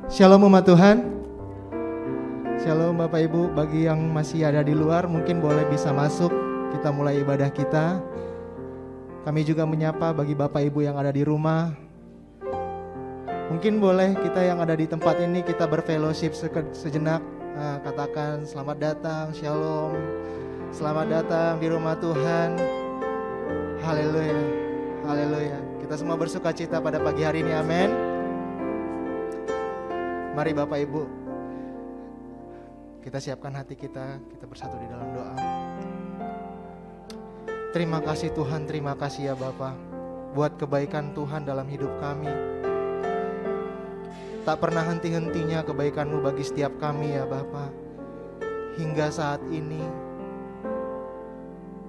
Shalom umat Tuhan. Shalom Bapak Ibu. Bagi yang masih ada di luar mungkin boleh bisa masuk. Kita mulai ibadah kita. Kami juga menyapa bagi Bapak Ibu yang ada di rumah. Mungkin boleh kita yang ada di tempat ini kita berfellowship sejenak. Katakan selamat datang, shalom. Selamat datang di rumah Tuhan. Haleluya. Haleluya. Kita semua bersuka cita pada pagi hari ini, amin. Mari Bapak Ibu, kita siapkan hati kita bersatu di dalam doa. Terima kasih Tuhan, terima kasih ya Bapa, buat kebaikan Tuhan dalam hidup kami. Tak pernah henti-hentinya kebaikan-Mu bagi setiap kami ya Bapa. Hingga saat ini,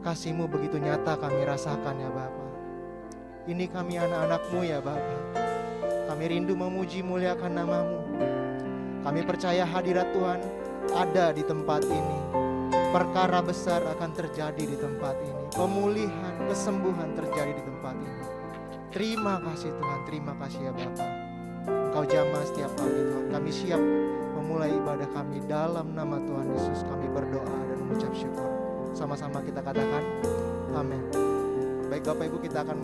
kasih-Mu begitu nyata kami rasakan ya Bapa. Ini kami anak-anak-Mu ya Bapa. Kami rindu memuji muliakan nama-Mu. Kami percaya hadirat Tuhan ada di tempat ini. Perkara besar akan terjadi di tempat ini. Pemulihan, kesembuhan terjadi di tempat ini. Terima kasih Tuhan, terima kasih ya Bapa. Engkau jamah setiap pagi Tuhan. Kami siap memulai ibadah kami dalam nama Tuhan Yesus. Kami berdoa dan mengucap syukur. Sama-sama kita katakan amin. Baik Bapak Ibu, kita akan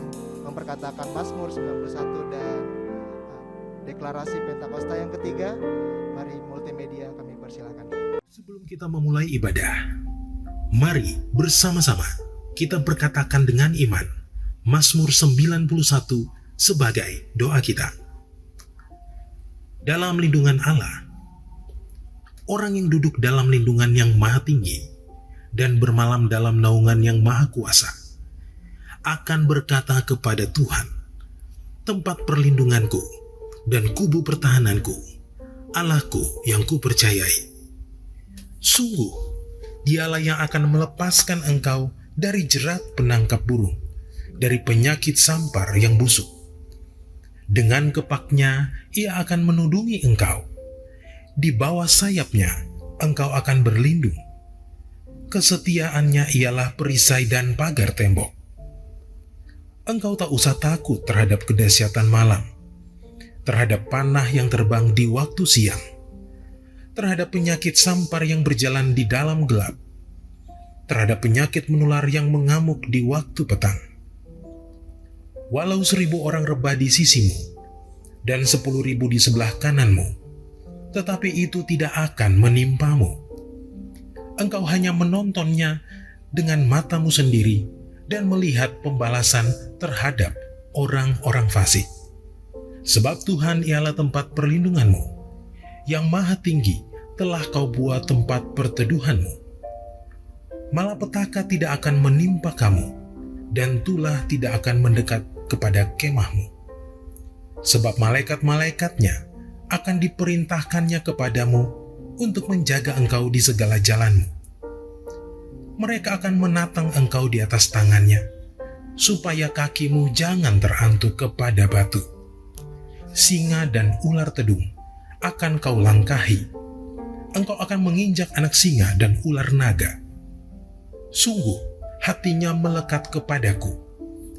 memperkatakan Mazmur 91 dan deklarasi Pentakosta yang ketiga. Mari multimedia kami persilakan. Sebelum kita memulai ibadah, mari bersama-sama kita berkatakan dengan iman Mazmur 91 sebagai doa kita. Dalam lindungan Allah, orang yang duduk dalam lindungan yang maha tinggi dan bermalam dalam naungan yang maha kuasa akan berkata kepada Tuhan, tempat perlindunganku dan kubu pertahananku, Allahku yang kupercayai. Sungguh, dialah yang akan melepaskan engkau dari jerat penangkap burung, dari penyakit sampar yang busuk. Dengan kepaknya, ia akan menudungi engkau. Di bawah sayapnya, engkau akan berlindung. Kesetiaannya ialah perisai dan pagar tembok. Engkau tak usah takut terhadap kedahsyatan malam, terhadap panah yang terbang di waktu siang, terhadap penyakit sampar yang berjalan di dalam gelap, terhadap penyakit menular yang mengamuk di waktu petang. Walau 1.000 orang rebah di sisimu dan 10.000 di sebelah kananmu, tetapi itu tidak akan menimpamu. Engkau hanya menontonnya dengan matamu sendiri dan melihat pembalasan terhadap orang-orang fasik. Sebab Tuhan ialah tempat perlindunganmu, yang maha tinggi telah kau buat tempat perteduhanmu. Malapetaka tidak akan menimpa kamu, dan tulah tidak akan mendekat kepada kemahmu. Sebab malaikat-malaikatnya akan diperintahkannya kepadamu untuk menjaga engkau di segala jalanmu. Mereka akan menatang engkau di atas tangannya, supaya kakimu jangan terantuk kepada batu. Singa dan ular tedung akan kau langkahi. Engkau akan menginjak anak singa dan ular naga. Sungguh, hatinya melekat kepadaku,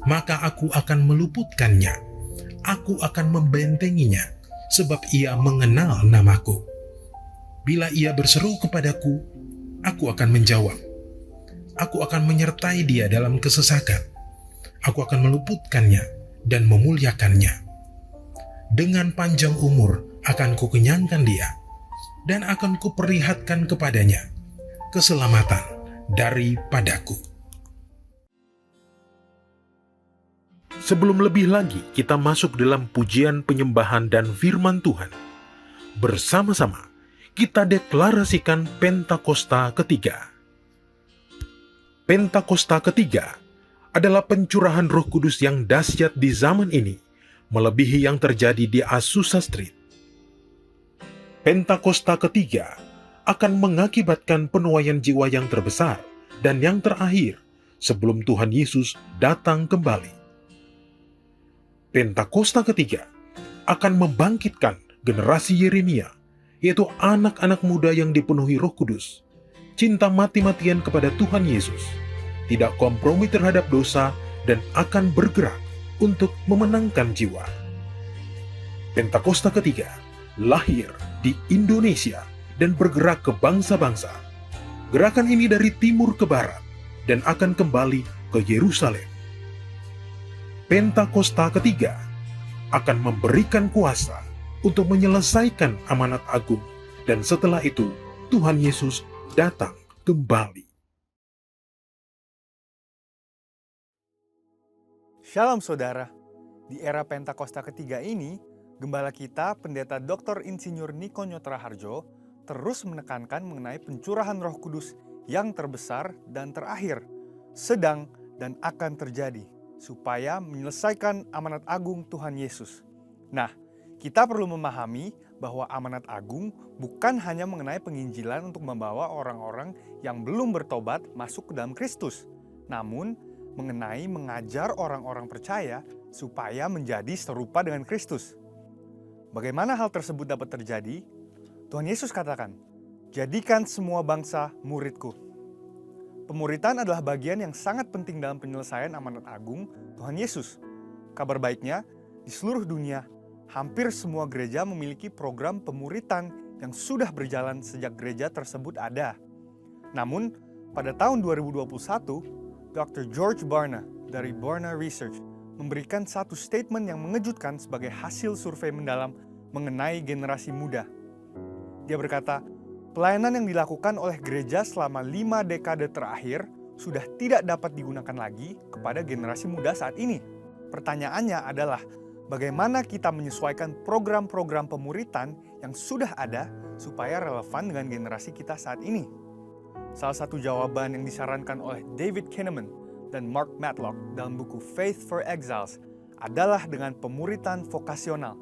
maka aku akan meluputkannya. Aku akan membentenginya, sebab ia mengenal namaku. Bila ia berseru kepadaku, aku akan menjawab. Aku akan menyertai dia dalam kesesakan. Aku akan meluputkannya dan memuliakannya. Dengan panjang umur akan kukenyangkan dia, dan akan kuperlihatkan kepadanya keselamatan daripadaku. Sebelum lebih lagi kita masuk dalam pujian penyembahan dan firman Tuhan, bersama-sama kita deklarasikan Pentakosta ketiga. Pentakosta ketiga adalah pencurahan Roh Kudus yang dahsyat di zaman ini, melebihi yang terjadi di Azusa Street. Pentakosta ketiga akan mengakibatkan penuaian jiwa yang terbesar dan yang terakhir sebelum Tuhan Yesus datang kembali. Pentakosta ketiga akan membangkitkan generasi Yeremia, yaitu anak-anak muda yang dipenuhi Roh Kudus, cinta mati-matian kepada Tuhan Yesus, tidak kompromi terhadap dosa, dan akan bergerak untuk memenangkan jiwa. Pentakosta ketiga lahir di Indonesia dan bergerak ke bangsa-bangsa. Gerakan ini dari timur ke barat dan akan kembali ke Yerusalem. Pentakosta ketiga akan memberikan kuasa untuk menyelesaikan amanat agung, dan setelah itu Tuhan Yesus datang kembali. Shalom saudara, di era Pentakosta ketiga ini, Gembala kita, Pendeta Dr. Insinyur Niko Nyotraharjo, terus menekankan mengenai pencurahan Roh Kudus yang terbesar dan terakhir, sedang dan akan terjadi, supaya menyelesaikan amanat agung Tuhan Yesus. Nah, kita perlu memahami bahwa amanat agung bukan hanya mengenai penginjilan untuk membawa orang-orang yang belum bertobat masuk ke dalam Kristus, namun mengenai mengajar orang-orang percaya supaya menjadi serupa dengan Kristus. Bagaimana hal tersebut dapat terjadi? Tuhan Yesus katakan, "Jadikan semua bangsa muridku." Pemuritan adalah bagian yang sangat penting dalam penyelesaian amanat agung Tuhan Yesus. Kabar baiknya, di seluruh dunia, hampir semua gereja memiliki program pemuritan yang sudah berjalan sejak gereja tersebut ada. Namun, pada tahun 2021, Dr. George Barna dari Barna Research memberikan satu statement yang mengejutkan sebagai hasil survei mendalam mengenai generasi muda. Dia berkata, pelayanan yang dilakukan oleh gereja selama 5 dekade terakhir sudah tidak dapat digunakan lagi kepada generasi muda saat ini. Pertanyaannya adalah, bagaimana kita menyesuaikan program-program pemuritan yang sudah ada supaya relevan dengan generasi kita saat ini? Salah satu jawaban yang disarankan oleh David Kinnaman dan Mark Matlock dalam buku Faith for Exiles adalah dengan pemuritan vokasional.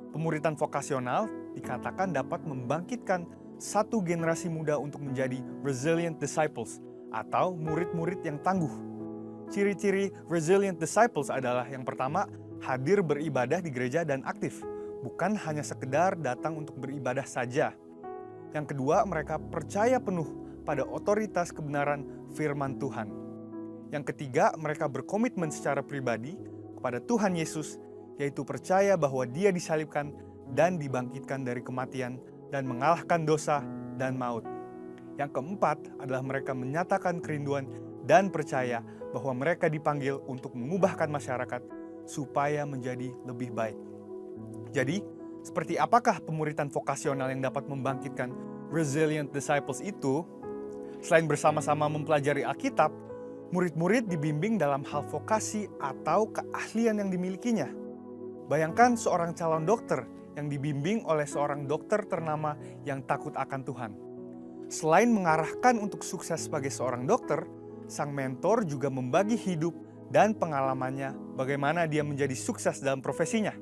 Pemuritan vokasional dikatakan dapat membangkitkan satu generasi muda untuk menjadi resilient disciples atau murid-murid yang tangguh. Ciri-ciri resilient disciples adalah yang pertama, hadir beribadah di gereja dan aktif, bukan hanya sekedar datang untuk beribadah saja. Yang kedua, mereka percaya penuh pada otoritas kebenaran firman Tuhan. Yang ketiga, mereka berkomitmen secara pribadi kepada Tuhan Yesus, yaitu percaya bahwa Dia disalibkan dan dibangkitkan dari kematian dan mengalahkan dosa dan maut. Yang keempat adalah mereka menyatakan kerinduan dan percaya bahwa mereka dipanggil untuk mengubahkan masyarakat supaya menjadi lebih baik. Jadi, seperti apakah pemuritan vokasional yang dapat membangkitkan resilient disciples itu? Selain bersama-sama mempelajari Alkitab, murid-murid dibimbing dalam hal vokasi atau keahlian yang dimilikinya. Bayangkan seorang calon dokter yang dibimbing oleh seorang dokter ternama yang takut akan Tuhan. Selain mengarahkan untuk sukses sebagai seorang dokter, sang mentor juga membagi hidup dan pengalamannya bagaimana dia menjadi sukses dalam profesinya.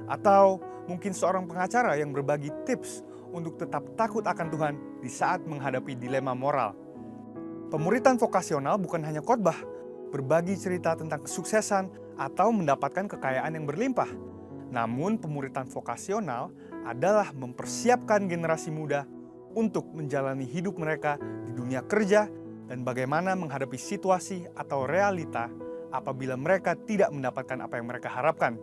Atau mungkin seorang pengacara yang berbagi tips untuk tetap takut akan Tuhan di saat menghadapi dilema moral. Pemuritan vokasional bukan hanya khotbah, berbagi cerita tentang kesuksesan atau mendapatkan kekayaan yang berlimpah. Namun pemuritan vokasional adalah mempersiapkan generasi muda untuk menjalani hidup mereka di dunia kerja dan bagaimana menghadapi situasi atau realita apabila mereka tidak mendapatkan apa yang mereka harapkan.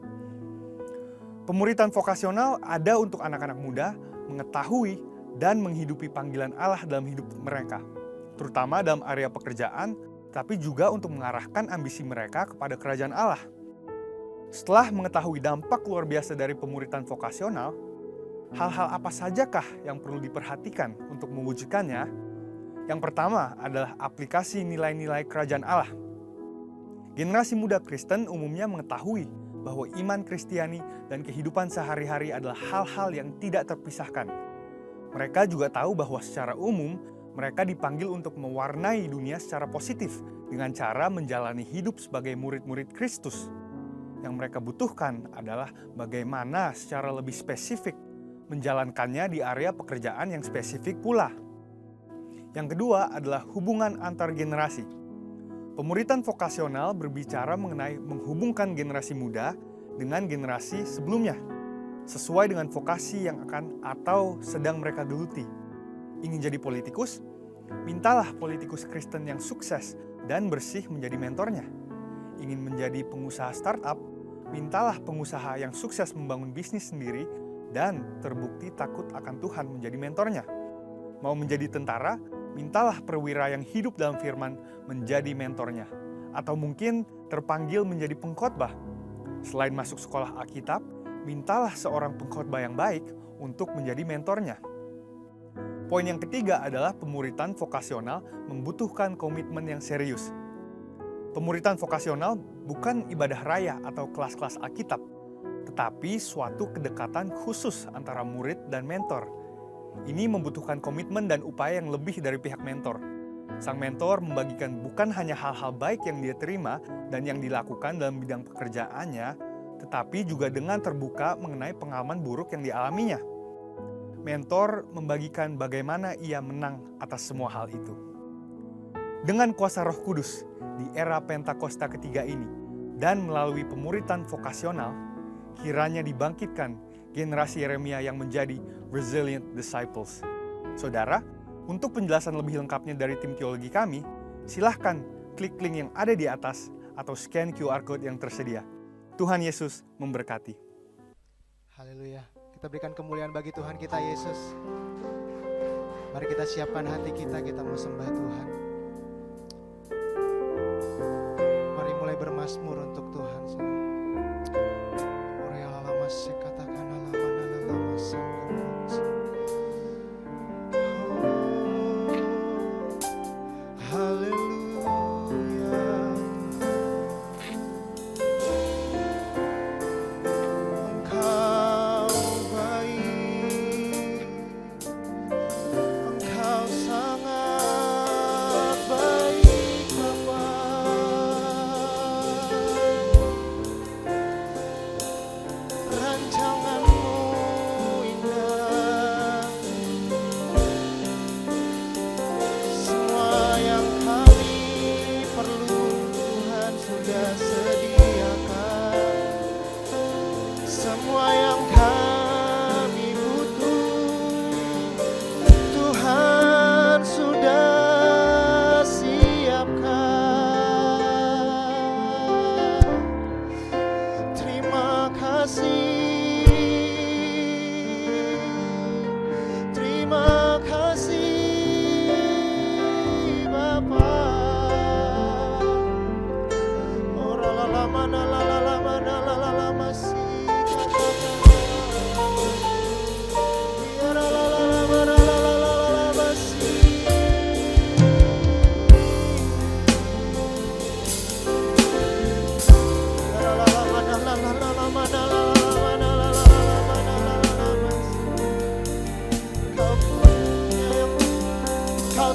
Pemuritan vokasional ada untuk anak-anak muda mengetahui dan menghidupi panggilan Allah dalam hidup mereka, terutama dalam area pekerjaan, tapi juga untuk mengarahkan ambisi mereka kepada kerajaan Allah. Setelah mengetahui dampak luar biasa dari pemuritan vokasional, hal-hal apa sajakah yang perlu diperhatikan untuk mewujudkannya? Yang pertama adalah aplikasi nilai-nilai kerajaan Allah. Generasi muda Kristen umumnya mengetahui bahwa iman Kristiani dan kehidupan sehari-hari adalah hal-hal yang tidak terpisahkan. Mereka juga tahu bahwa secara umum, mereka dipanggil untuk mewarnai dunia secara positif dengan cara menjalani hidup sebagai murid-murid Kristus. Yang mereka butuhkan adalah bagaimana secara lebih spesifik menjalankannya di area pekerjaan yang spesifik pula. Yang kedua adalah hubungan antar generasi. Pemuritan vokasional berbicara mengenai menghubungkan generasi muda dengan generasi sebelumnya, sesuai dengan vokasi yang akan atau sedang mereka geluti. Ingin jadi politikus? Mintalah politikus Kristen yang sukses dan bersih menjadi mentornya. Ingin menjadi pengusaha startup? Mintalah pengusaha yang sukses membangun bisnis sendiri dan terbukti takut akan Tuhan menjadi mentornya. Mau menjadi tentara, mintalah perwira yang hidup dalam firman menjadi mentornya. Atau mungkin terpanggil menjadi pengkhotbah. Selain masuk sekolah Alkitab, mintalah seorang pengkhotbah yang baik untuk menjadi mentornya. Poin yang ketiga adalah pemuritan vokasional membutuhkan komitmen yang serius. Pemuritan vokasional bukan ibadah raya atau kelas-kelas Alkitab, tetapi suatu kedekatan khusus antara murid dan mentor. Ini membutuhkan komitmen dan upaya yang lebih dari pihak mentor. Sang mentor membagikan bukan hanya hal-hal baik yang dia terima dan yang dilakukan dalam bidang pekerjaannya, tetapi juga dengan terbuka mengenai pengalaman buruk yang dialaminya. Mentor membagikan bagaimana ia menang atas semua hal itu. Dengan kuasa Roh Kudus di era Pentakosta ketiga ini dan melalui pemuritan vokasional, kiranya dibangkitkan generasi Yeremia yang menjadi resilient disciples. Saudara, untuk penjelasan lebih lengkapnya dari tim teologi kami, silahkan klik link yang ada di atas atau scan QR Code yang tersedia. Tuhan Yesus memberkati. Haleluya. Kita berikan kemuliaan bagi Tuhan kita Yesus. Mari kita siapkan hati kita mau sembah Tuhan. Mari mulai bermazmur untuk Tuhan.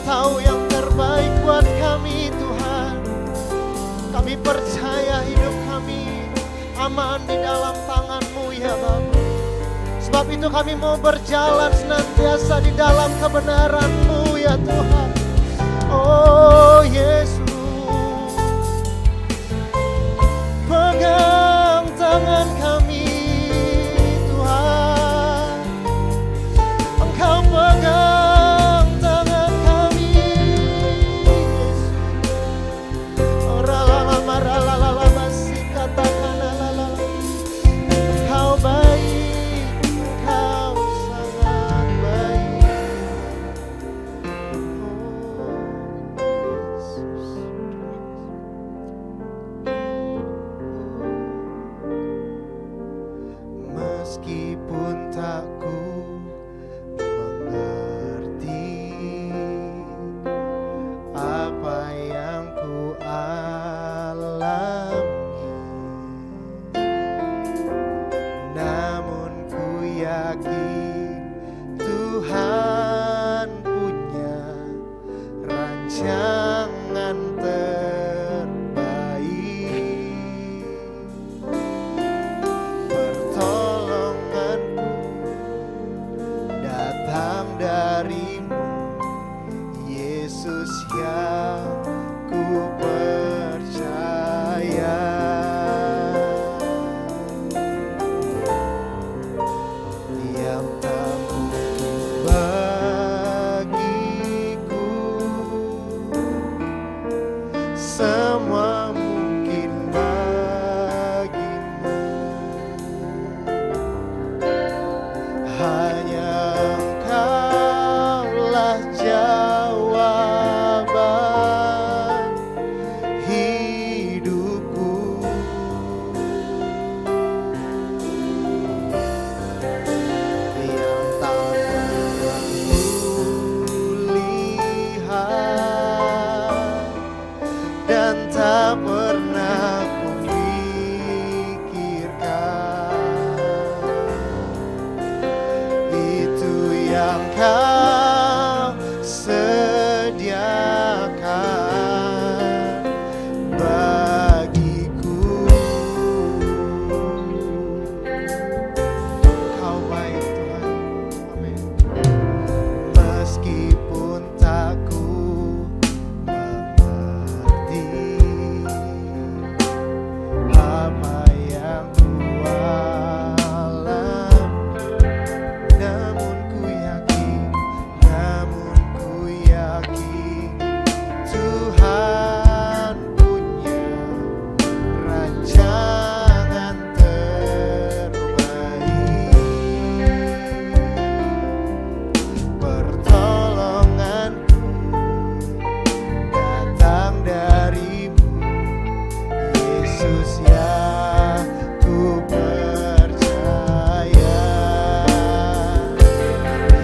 Tahu yang terbaik buat kami Tuhan. Kami percaya hidup kami aman di dalam tangan-Mu ya Bapa. Sebab itu kami mau berjalan senantiasa di dalam kebenaran-Mu ya Tuhan. Oh Yesus, pegang tangan kami Tuhan. Engkau pegang meskipun tak ku mengerti apa yang ku alami, namun ku yakin Tuhan punya rancangan yang Kau sediakan bagiku. Kau baik Tuhan, amin. Meskipun tak ku mengerti apa yang ku alami, namun ku yakin Tuhan punya rancangan terbaik. Pertolonganku datang darimu, Yesus yang ku percaya.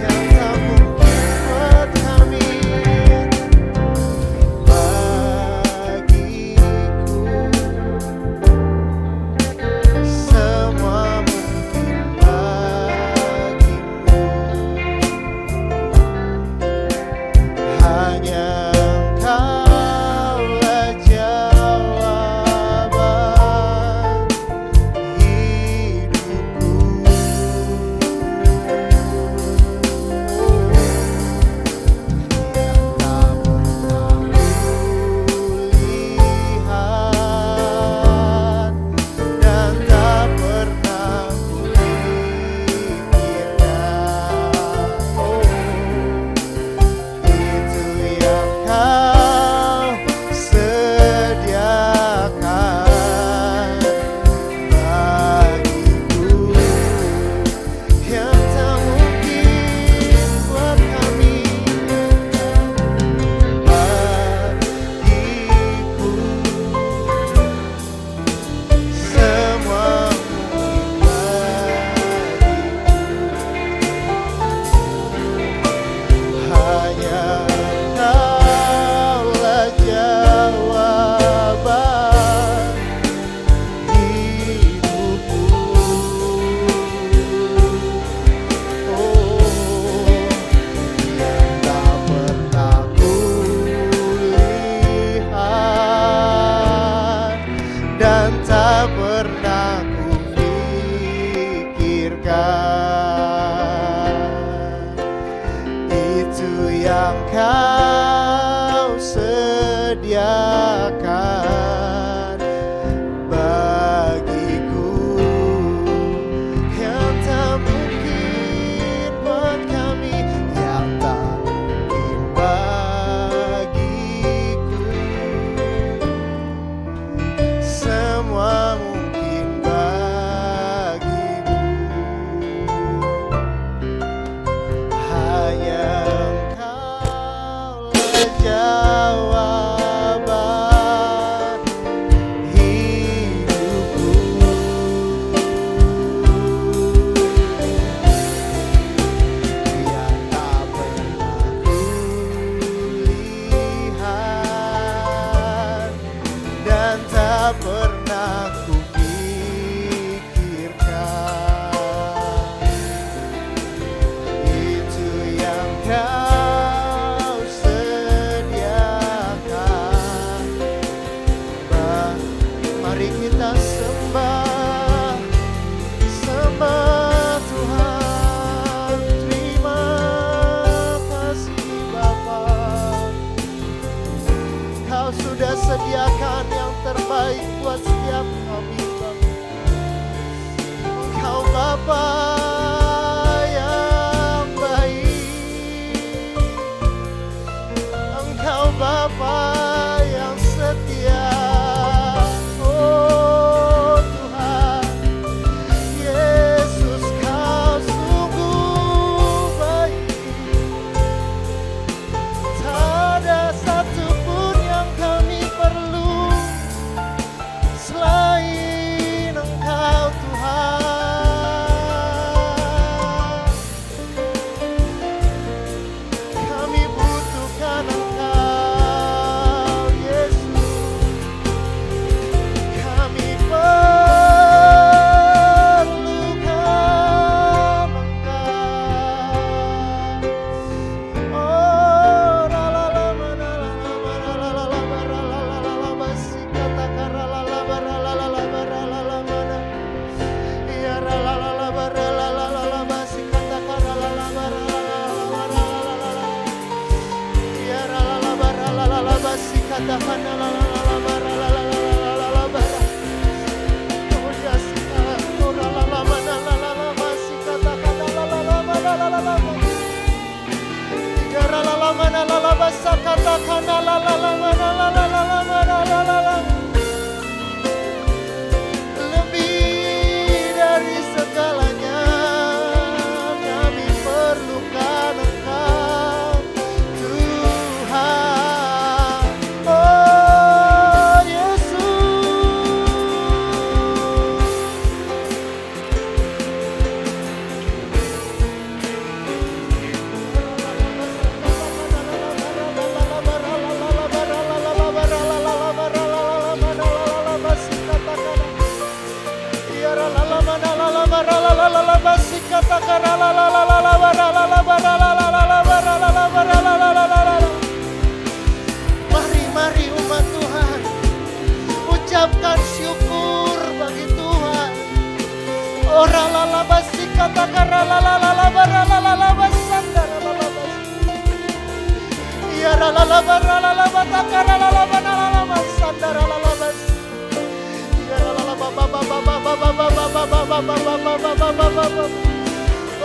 Yang tak mungkin buat kami, bagiku semua mungkin bagimu. Hanya Engkaulah jawaban hidupku. Yang tak pernah kulihat dan tak pernah kupikirkan. Itu yang Kau sediakan bagiku. Yang tak mungkin buat kami, bagiku semua mungkin bagiku. Hanya Engkaulah jawaban hidupku. Yang tak pernah kulihat dan tak pernah kupikirkan. Itu yang Kau sediakan bagiku. Yang tak mungkin buat kami, yang tak mungkin bagiku semua mungkin bagimu. Hanya Engkaulah jawaban hidupku. Yang tak pernah kulihat dan tak pernah kupikirkan. Itu yang Kau sediakan. Mari kita sembah, sembah Tuhan. Terima kasih Bapa, Kau sudah sediakan yang terbaik buat setiap kami Bapa. Engkau Bapa yang baik, Engkau Bapa yang setia. Oh Tuhan Yesus, Kau sungguh baik. Tak ada satupun yang kami perlu selain Engkau Tuhan. Mari umat Tuhan, ucapkan syukur bagi Tuhan. Ora la la basi kata kara la la la la bara la la la basanda la la basi. Ya la la la bara la la bata kara la la bana la la basanda la la basi. Ya la la ba ba ba ba ba ba ba ba ba ba ba ba ba ba ba ba.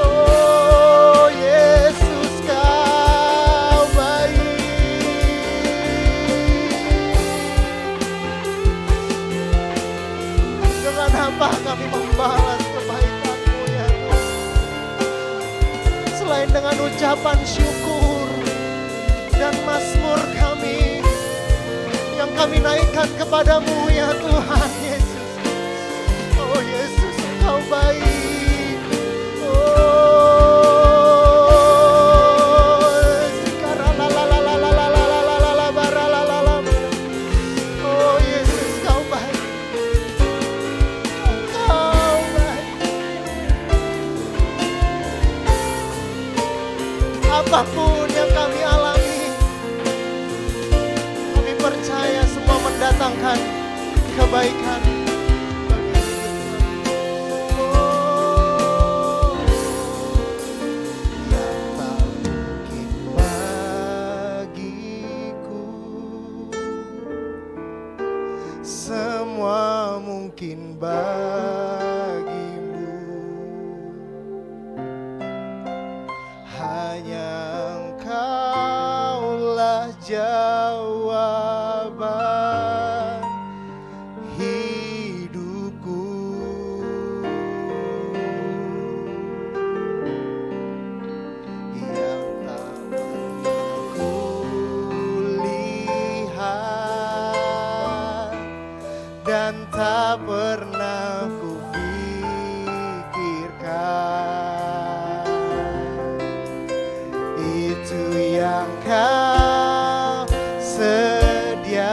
Oh Yesus kau baik. Dengan apa kami membalas kebaikan-Mu ya Tuhan? Selain dengan ucapan syukur dan mazmur kami yang kami naikkan kepadamu ya Tuhan Yesus. Oh Yesus Engkau baik. Oh sekarang la la la la la la la la la la bara la la la. Oh Yesus Kau baik. Kau baik. Apapun yang kami alami, kami percaya semua mendatangkan kebaikan bagi hidup kami. Oh, yang tak mungkin bagiku, semua mungkin bagimu. Hanya Engkaulah jawaban hidupku. Yang tak pernah kulihat dan tak pernah kupikirkan, itu yang Kau sediakan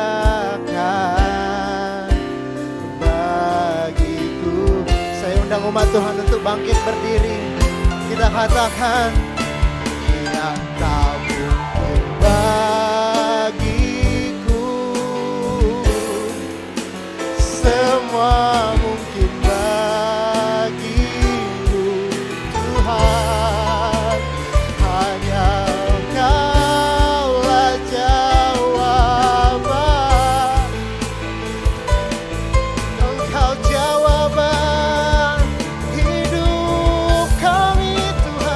bagiku. Saya undang umat Tuhan untuk bangkit berdiri. Kita katakan, yang tak mungkin bagiku, semua mungkin bagimu Tuhan. Hanya Engkaulah jawaban. Engkau jawaban hidup kami Tuhan,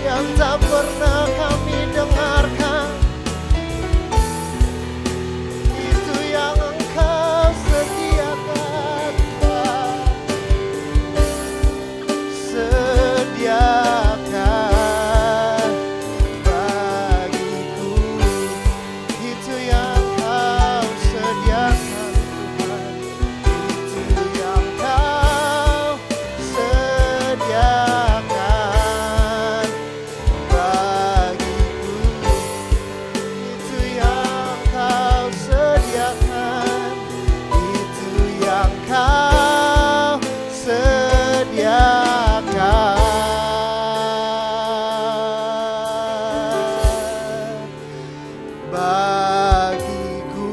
yang tak pernah kami dengarkan. Itu yang Engkau sediakan Tuhan. Sediakan bagiku, itu yang Kau sediakan Tuhan. Itu yang Kau sediakan bagiku, itu yang Kau sediakan, itu yang Kau sediakan bagiku.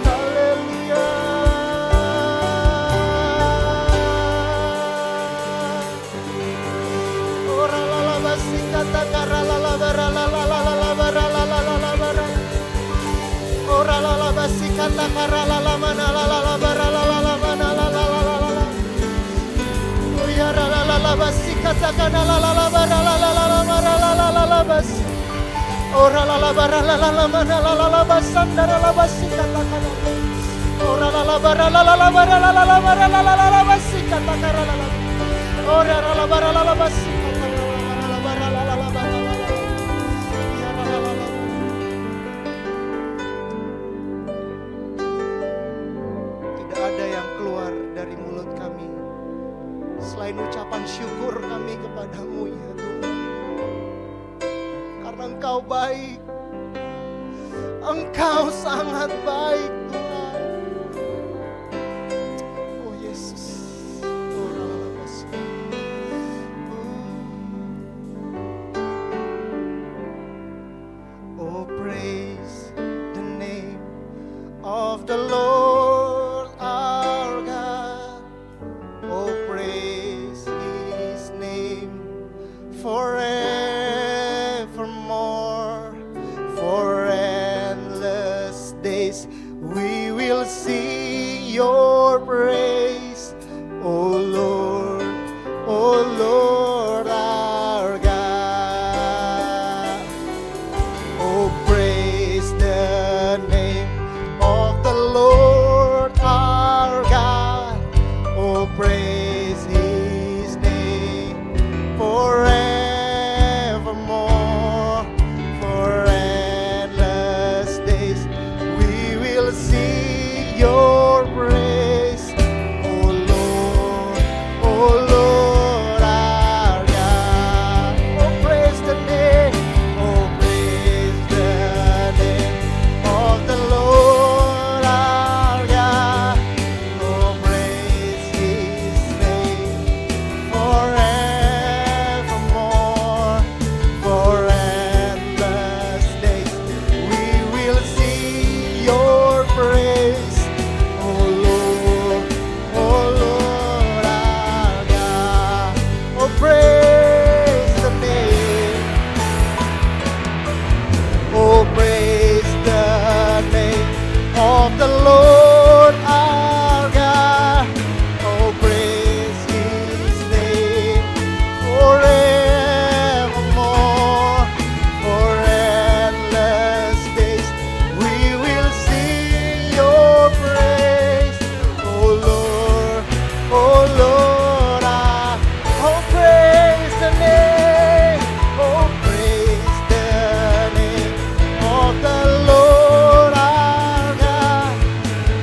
Haleluya. Ora la la basi kata kara la la bara la la la la la bara la la la la bara. Ora la la basi kata kara la la mana la la la bara la la la mana la la la la la. Oh ya la la la basi kata kana la la la bara la la la la bara la la la la basi. Ora la la bara la la la mana la la la basanda la basi kata kana. Ora la la bara la la la bara la la la bara la la la la basi kata kara la la. Ora la la bara la la basi kata la la bara la la la bara la la. Ya la la la. Tidak ada yang keluar dari mulut kami selain ucapan syukur kami kepadamu ya Tuhan. Karena Engkau baik, Engkau sangat baik Tuhan. Oh Yesus. Oh Ralabas. Oh praise the name of the Lord our God. Oh praise His name forevermore. For endless days we will sing your praise, O Lord, O Lord our God. Oh praise the name of the Lord our God. Oh praise His name forevermore. For endless days we will sing your praise, O Lord, O Lord our God. Oh praise the name, oh praise the name of the Lord our God. Oh praise His name forevermore. For endless days we will sing your praise, O Lord, O Lord our God. Oh praise the name, oh praise the name of the Lord our God. Oh praise His name forevermore. For endless days we will sing your praise, O Lord, O Lord our. Oh praise the name, oh praise the name of the Lord our God.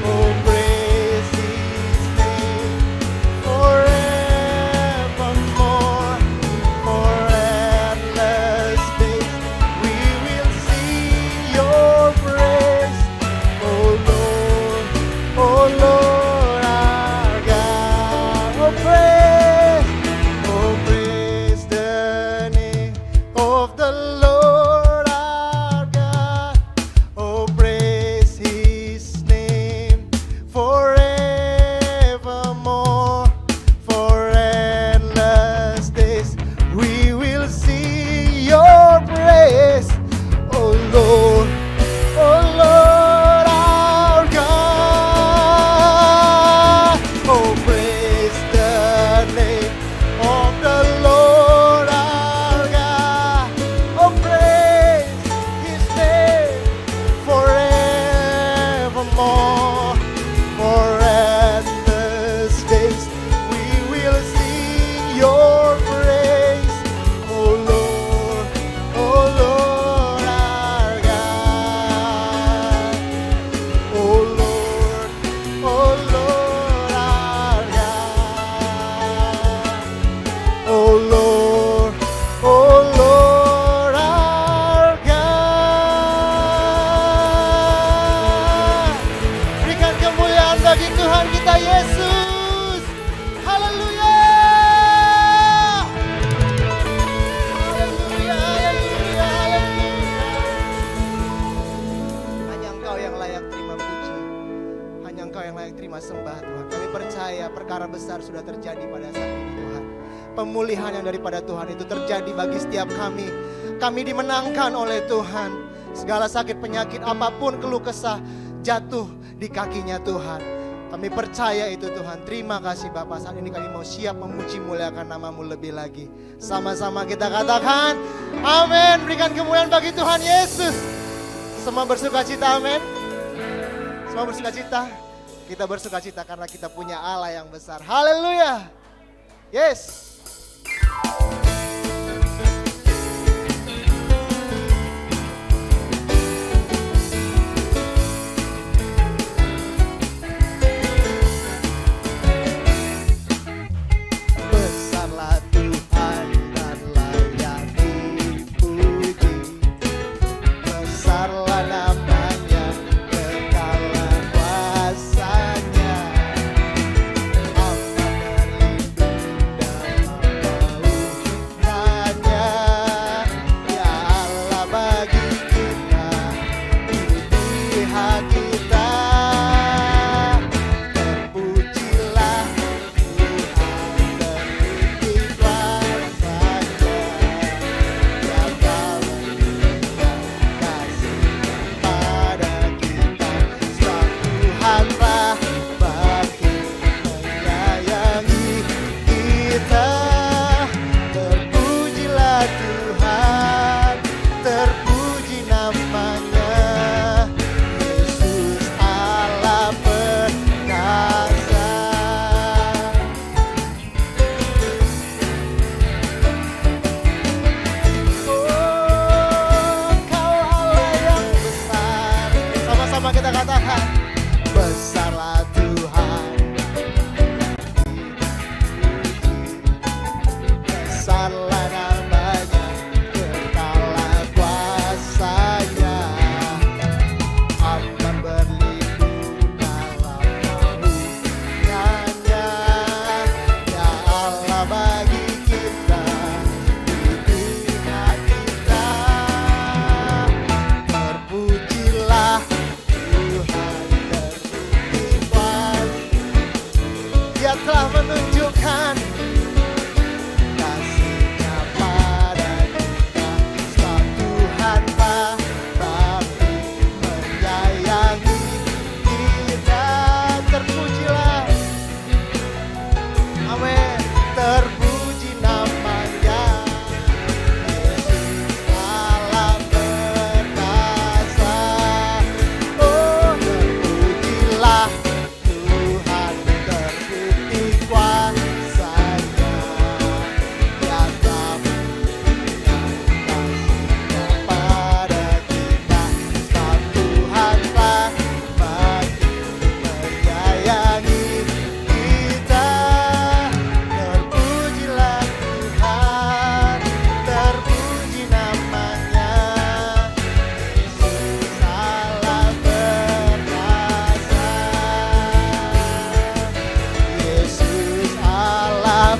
Oh praise His name forevermore. For endless days we will sing your praise, O Lord, O Lord our God. Oh praise the name of the Lord our God. Oh praise His name forevermore. For endless days we will sing your praise, O Lord, O Lord our God. Oh praise the name of the Lord our God. Oh praise His name forevermore. For endless days we will sing your praise, O Lord, O Lord our God. O Lord, O Lord our God. O Lord, O Lord our God. Berikan kemuliaan bagi Tuhan kita Yesus. Haleluya. Haleluya, haleluya, haleluya. Hanya Engkau yang layak terima puji. Hanya Engkau yang layak terima sembah Tuhan. Kami percaya perkara besar sudah terjadi pada saat ini Tuhan. Pemulihan yang daripada Tuhan itu terjadi bagi setiap kami. Kami dimenangkan oleh Tuhan. Segala sakit penyakit apapun keluh kesah jatuh di kakinya Tuhan. Kami percaya itu Tuhan. Terima kasih Bapak. Saat ini kami mau siap memuji muliakan nama-Mu lebih lagi. Sama-sama kita katakan amin. Berikan kemuliaan bagi Tuhan Yesus. Semua bersuka cita, amin. Semua bersuka cita. Kita bersuka cita karena kita punya Allah yang besar. Haleluya. Yes. Besarlah Tuhan dan layak dipuji. Besarlah nama Sama-sama kita katakan, besarlah Tuhan, besarlah namanya, kekalah kuasanya, aman berlindung dalam naungannya. Ya Allah bagi kita, di pihak kita, terpujilah Tuhan terbukti kuat. Dia telah menunjukkan kasih-Nya pada kita. Sebab Tuhan bakti menyayangi kita. Terpujilah, amin, terpuji namanya, Yesus Allah perkasa. Oh, terpujilah Tuhan terbukti kuasanya. Dia telah menunjukkan kasih-Nya pada kita. Sebab Tuhan bakti menyayangi kita. Terpujilah Tuhan, terpuji namanya, Yesus Allah perkasa. Yesus Allah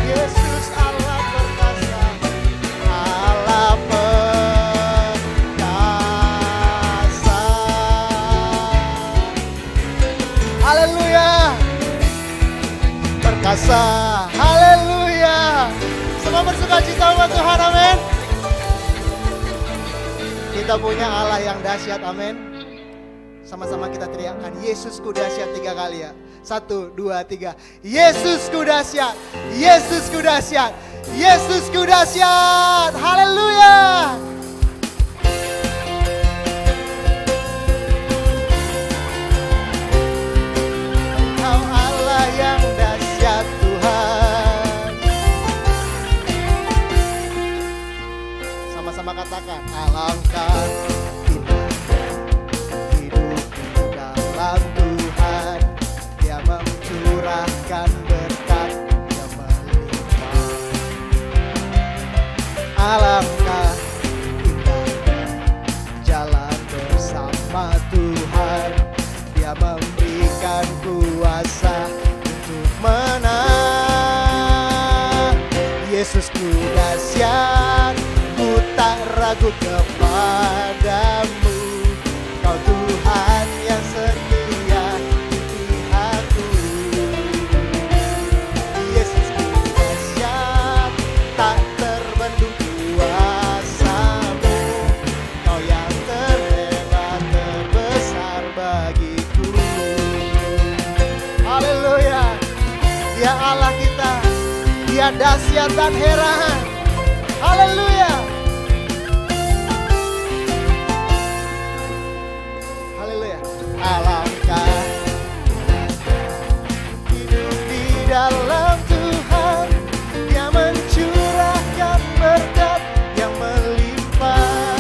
Yesus Allah perkasa, Allah perkasa. Haleluya, perkasa, haleluya. Semua bersuka cita sama Tuhan, amin. Kita punya Allah yang dahsyat, amin. Sama-sama kita teriakkan, Yesusku dahsyat 3 kali ya. 1, 2, 3. Yesusku dahsyat, Yesusku dahsyat, Yesusku dahsyat. Haleluya. Kau Allah yang dahsyat Tuhan. Sama-sama katakan, alangkah indahnya hidup di dalam Tuhan. Dia mencurahkan berkat yang melimpah. Alangkah indahnya jalan bersama Tuhan. Dia memberikan kuasa untuk menang. Yesusku dahsyat, ku tak ragu kepadamu. Kau Tuhan yang setia di pihakku. Yesusku dahsyat, tak terbendung kuasamu. Kau yang terhebat, terbesar bagiku. Haleluya. Dia Allah kita, Dia dahsyat dan heran. Haleluya. Haleluya. Alangkah hidup di dalam Tuhan. Dia mencurahkan berkat yang melimpah.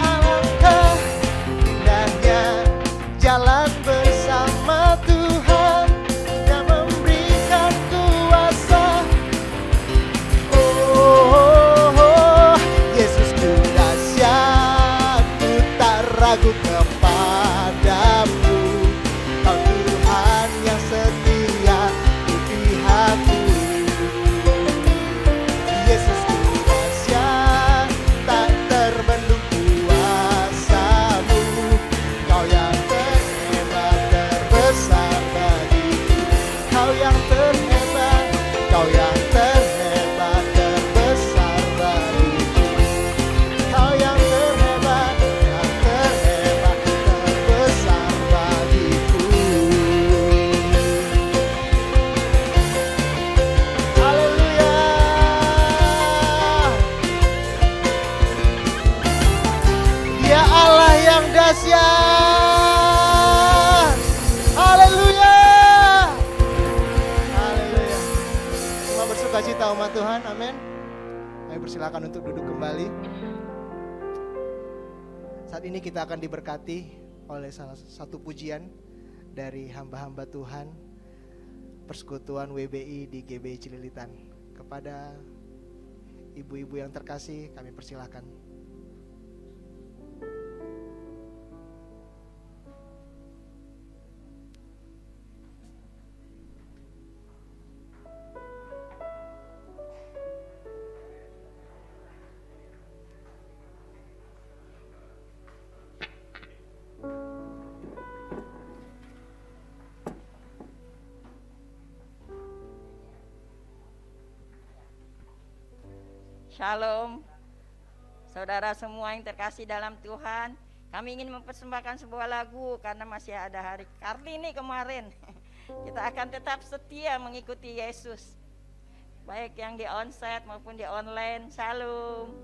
Alangkah indahnya jalan bersama Tuhan. Dia memberikan kuasa. Yesusku dahsyat, ku tak ragu kepadamu. Kau Tuhan yang setia di pihakku. Yesusku dahsyat, tak terbendung kuasamu. Kau yang terhebat, terbesar bagiku. Kau yang terhebat, kau yang terhebat, terbesar bagiku. Kau yang terhebat, terbesar bagiku. Haleluya. Ya Allah yang dahsyat. Haleluya. Haleluya. Semua bersuka cita umat Tuhan, amin. Kami persilakan untuk duduk kembali. Saat ini kita akan diberkati oleh salah satu pujian dari hamba-hamba Tuhan Persekutuan WBI di GBI Cililitan. Kepada ibu-ibu yang terkasih, kami persilahkan. Shalom, saudara semua yang terkasih dalam Tuhan. Kami ingin mempersembahkan sebuah lagu karena masih ada hari Kartini kemarin. Kita akan tetap setia mengikuti Yesus, baik yang di onsite maupun di online. Shalom.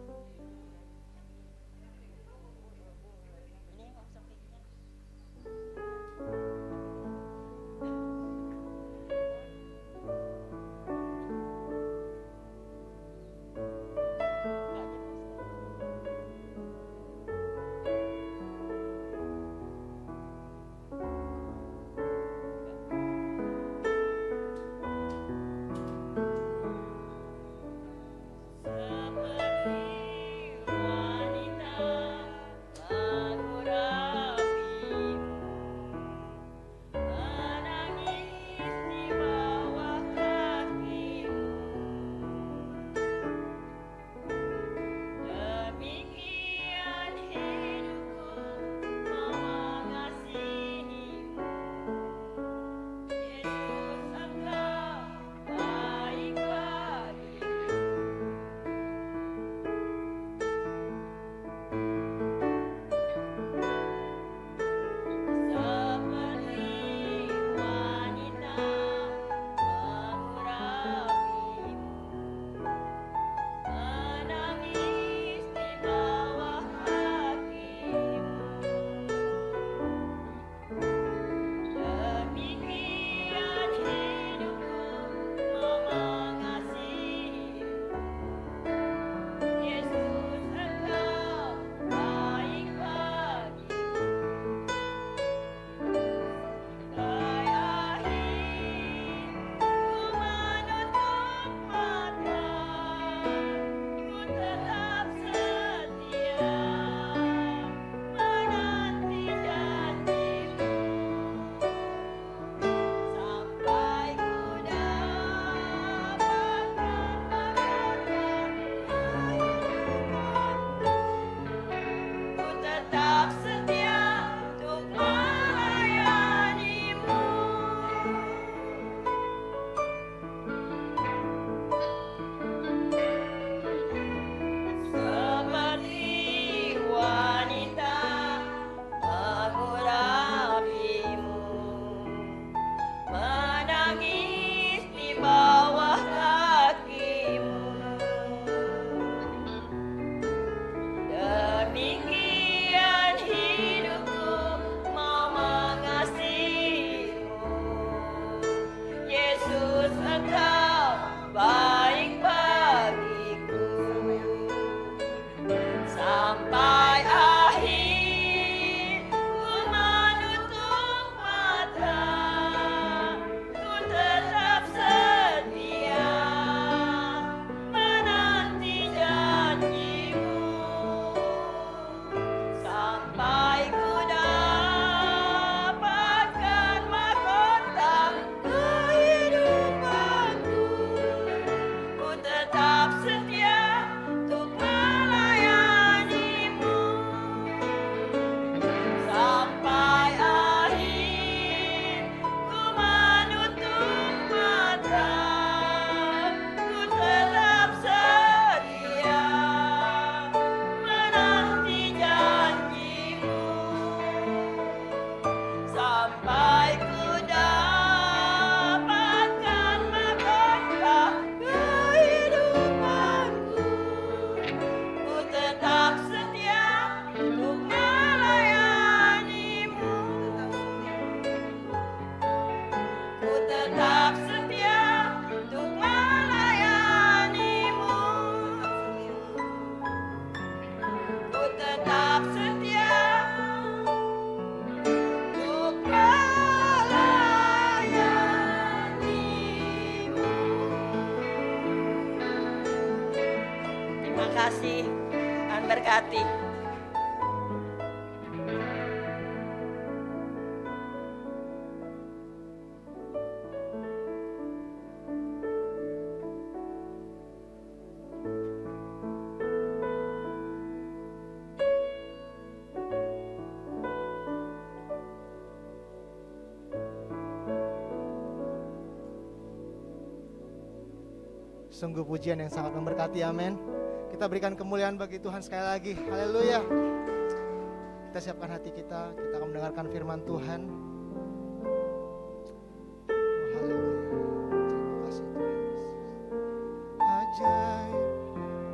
Demikian hidup memberkati. Sungguh pujian yang sangat memberkati, amin. Kita berikan kemuliaan bagi Tuhan sekali lagi, haleluya. Kita siapkan hati kita akan mendengarkan firman Tuhan. Oh, haleluya, terima kasih Tuhan Yesus. Ajaib,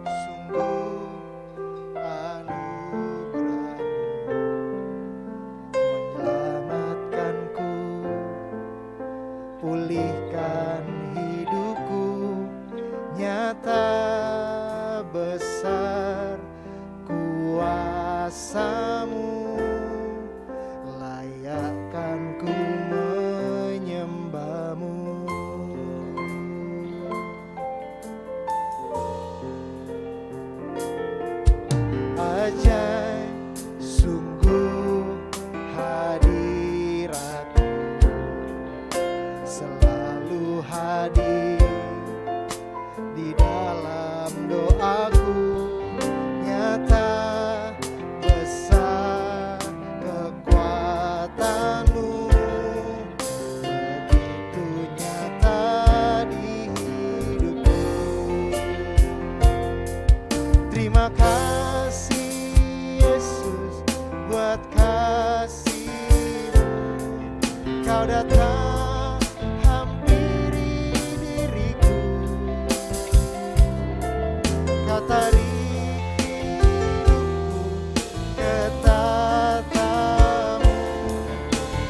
sungguh anugerah-Mu menyelamatkanku, pulihkan hidupku. Nyata besar kuasa-Mu, layakkan ku menyembah-Mu. Ajaib sungguh hadirat-Mu, selalu hadir di dalam doaku. Nyata besar kekuatan-Mu, begitu nyata di hidupku. Terima kasih Yesus buat kasih-Mu, Kau datang hampiri diriku. Kau tarik hidupku ke tatamu,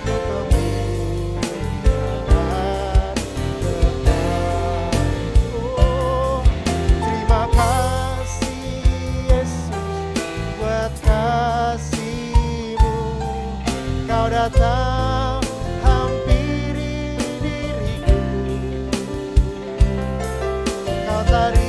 kemuliaan kekal. Oh, terima kasih Yesus buat kasih-Mu, Kau datang hampiri diriku. Kau tarik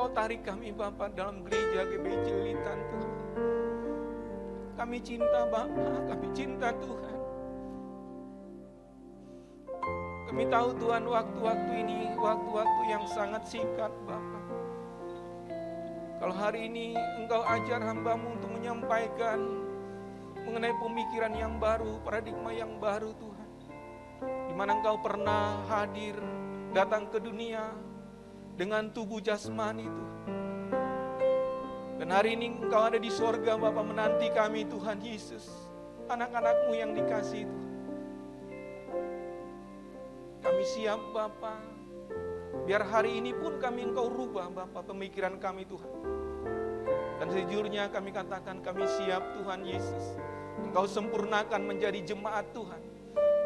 tarik kami Bapa dalam gereja GBI Cilitan Tuhan. Kami cinta Bapa, kami cinta Tuhan. Kami tahu Tuhan waktu-waktu ini waktu-waktu yang sangat singkat Bapa. Kalau hari ini Engkau ajar hamba-Mu untuk menyampaikan mengenai pemikiran yang baru, paradigma yang baru Tuhan. Di mana Engkau pernah hadir, datang ke dunia, dengan tubuh jasmani Tuhan. Dan hari ini Engkau ada di sorga Bapa, menanti kami Tuhan Yesus, anak-anak-Mu yang dikasihi Tuhan. Kami siap Bapa, biar hari ini pun kami Engkau rubah Bapa pemikiran kami Tuhan. Dan sejujurnya kami katakan kami siap Tuhan Yesus. Engkau sempurnakan menjadi jemaat Tuhan,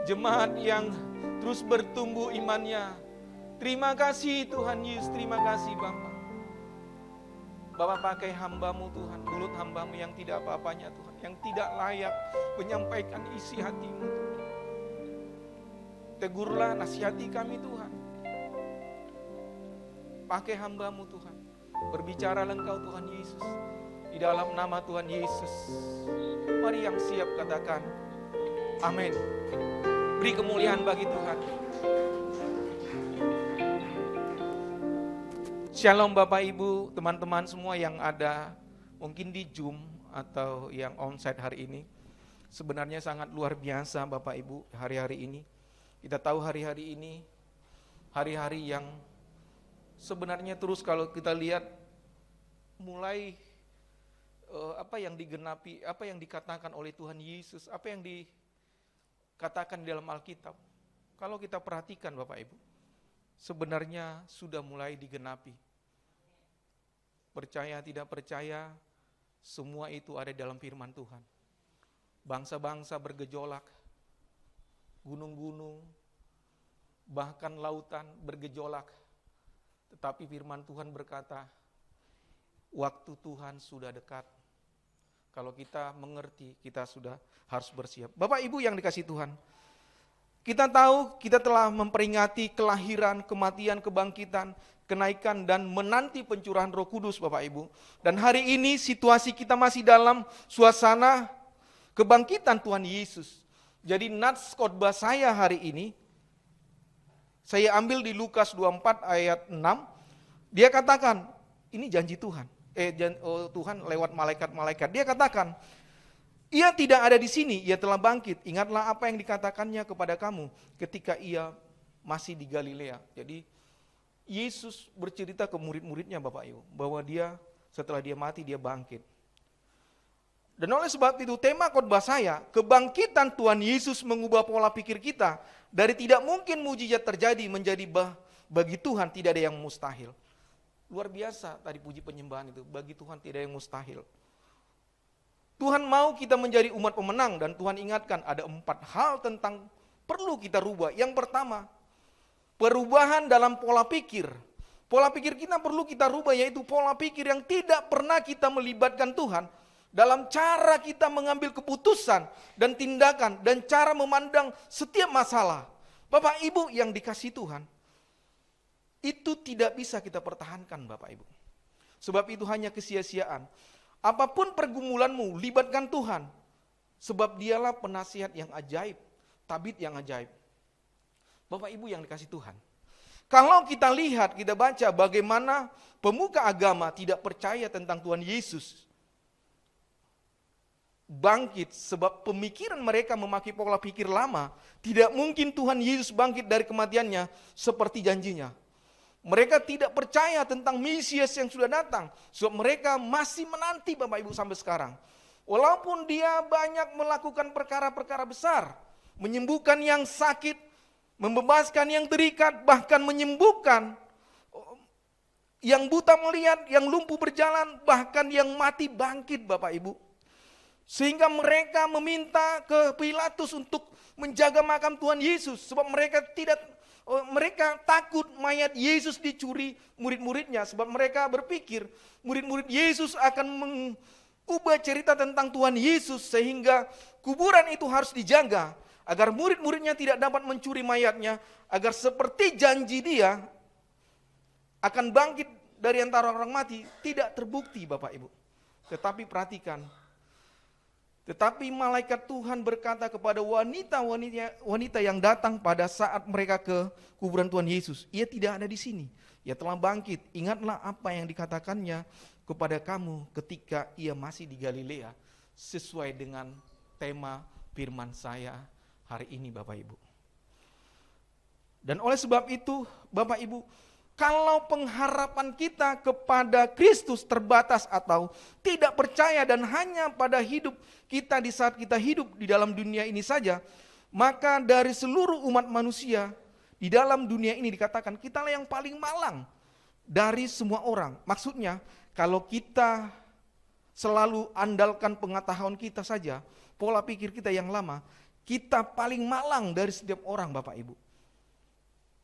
jemaat yang terus bertumbuh imannya. Terima kasih Tuhan Yesus, terima kasih Bapa. Bapak pakai hamba-Mu Tuhan, mulut hamba-Mu yang tidak apa-apanya Tuhan, yang tidak layak menyampaikan isi hati-Mu Tuhan. Tegurlah, nasihati kami Tuhan. Pakai hamba-Mu Tuhan, berbicara Engkau Tuhan Yesus, di dalam nama Tuhan Yesus. Mari yang siap katakan, amin. Beri kemuliaan bagi Tuhan. Shalom Bapak Ibu, teman-teman semua yang ada mungkin di Zoom atau yang onsite hari ini. Sebenarnya sangat luar biasa Bapak Ibu hari-hari ini. Kita tahu hari-hari ini hari-hari yang sebenarnya terus kalau kita lihat mulai apa yang digenapi, apa yang dikatakan oleh Tuhan Yesus, apa yang dikatakan di dalam Alkitab. Kalau kita perhatikan Bapak Ibu, sebenarnya sudah mulai digenapi. Percaya tidak percaya, semua itu ada dalam firman Tuhan. Bangsa-bangsa bergejolak, gunung-gunung, bahkan lautan bergejolak. Tetapi firman Tuhan berkata, waktu Tuhan sudah dekat. Kalau kita mengerti, kita sudah harus bersiap. Bapak Ibu yang dikasihi Tuhan, kita tahu kita telah memperingati kelahiran, kematian, kebangkitan, kenaikan dan menanti pencurahan Roh Kudus Bapak Ibu. Dan hari ini situasi kita masih dalam suasana kebangkitan Tuhan Yesus. Jadi nats khotbah saya hari ini, saya ambil di Lukas 24 ayat 6. Dia katakan, ini janji Tuhan. Tuhan lewat malaikat-malaikat. Dia katakan, ia tidak ada di sini, ia telah bangkit. Ingatlah apa yang dikatakannya kepada kamu ketika ia masih di Galilea. Jadi Yesus bercerita ke murid-muridnya Bapak Ibu, bahwa dia setelah dia mati dia bangkit. Dan oleh sebab itu tema khotbah saya, kebangkitan Tuhan Yesus mengubah pola pikir kita. Dari tidak mungkin mujizat terjadi menjadi bagi Tuhan tidak ada yang mustahil. Luar biasa tadi puji penyembahan itu, bagi Tuhan tidak ada yang mustahil. Tuhan mau kita menjadi umat pemenang dan Tuhan ingatkan ada 4 hal tentang perlu kita rubah. Yang pertama, perubahan dalam pola pikir. Pola pikir kita perlu kita rubah, yaitu pola pikir yang tidak pernah kita melibatkan Tuhan dalam cara kita mengambil keputusan dan tindakan dan cara memandang setiap masalah. Bapak Ibu yang dikasihi Tuhan, itu tidak bisa kita pertahankan Bapak Ibu. Sebab itu hanya kesia-siaan. Apapun pergumulanmu, libatkan Tuhan. Sebab dialah penasihat yang ajaib, tabib yang ajaib. Bapak Ibu yang dikasihi Tuhan. Kalau kita lihat, kita baca bagaimana pemuka agama tidak percaya tentang Tuhan Yesus bangkit, sebab pemikiran mereka memakai pola pikir lama. Tidak mungkin Tuhan Yesus bangkit dari kematiannya seperti janjinya. Mereka tidak percaya tentang Mesias yang sudah datang, sebab mereka masih menanti Bapak Ibu sampai sekarang. Walaupun dia banyak melakukan perkara-perkara besar, menyembuhkan yang sakit, membebaskan yang terikat, bahkan menyembuhkan yang buta melihat, yang lumpuh berjalan, bahkan yang mati bangkit Bapak Ibu. Sehingga mereka meminta ke Pilatus untuk menjaga makam Tuhan Yesus, sebab mereka takut mayat Yesus dicuri murid-muridnya, sebab mereka berpikir murid-murid Yesus akan mengubah cerita tentang Tuhan Yesus, sehingga kuburan itu harus dijaga agar murid-muridnya tidak dapat mencuri mayatnya, agar seperti janji dia akan bangkit dari antara orang mati tidak terbukti Bapak Ibu. Tetapi perhatikan, tetapi malaikat Tuhan berkata kepada wanita yang datang pada saat mereka ke kuburan Tuhan Yesus, ia tidak ada di sini, ia telah bangkit. Ingatlah apa yang dikatakannya kepada kamu ketika ia masih di Galilea, sesuai dengan tema firman saya hari ini Bapak Ibu. Dan oleh sebab itu Bapak Ibu, Kalau pengharapan kita kepada Kristus terbatas atau tidak percaya dan hanya pada hidup kita di saat kita hidup di dalam dunia ini saja, maka dari seluruh umat manusia di dalam dunia ini dikatakan kitalah yang paling malang dari semua orang. Maksudnya kalau kita selalu andalkan pengetahuan kita saja, pola pikir kita yang lama, kita paling malang dari setiap orang, Bapak Ibu.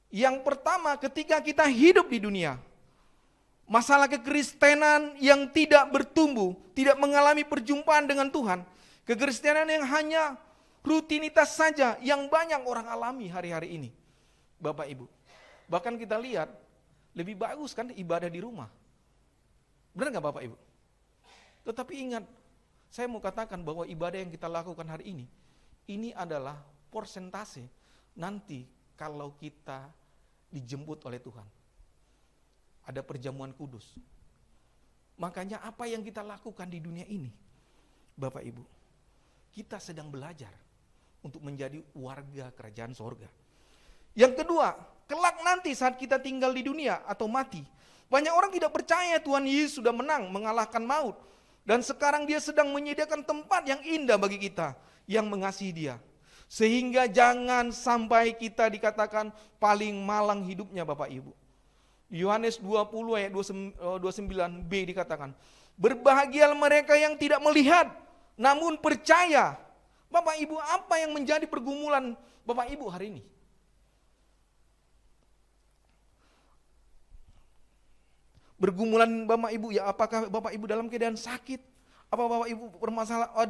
Yang pertama, ketika kita hidup di dunia, masalah kekristenan yang tidak bertumbuh, tidak mengalami perjumpaan dengan Tuhan, kekristenan yang hanya rutinitas saja yang banyak orang alami hari-hari ini, Bapak Ibu. Bahkan kita lihat, lebih bagus kan ibadah di rumah. Benar nggak Bapak Ibu? Tetapi ingat, saya mau katakan bahwa ibadah yang kita lakukan hari ini adalah persentase nanti kalau kita dijemput oleh Tuhan. Ada perjamuan kudus. Makanya apa yang kita lakukan di dunia ini, Bapak Ibu, kita sedang belajar untuk menjadi warga kerajaan sorga. Yang kedua, kelak nanti saat kita tinggal di dunia atau mati, banyak orang tidak percaya Tuhan Yesus sudah menang, mengalahkan maut. Dan sekarang dia sedang menyediakan tempat yang indah bagi kita, yang mengasihi dia. Sehingga jangan sampai kita dikatakan paling malang hidupnya Bapak Ibu. Yohanes 20 ayat 29b dikatakan, berbahagia mereka yang tidak melihat, namun percaya. Bapak Ibu, apa yang menjadi pergumulan Bapak Ibu hari ini? Bergumulan Bapak Ibu, ya apakah Bapak Ibu dalam keadaan sakit? Apa Bapak Ibu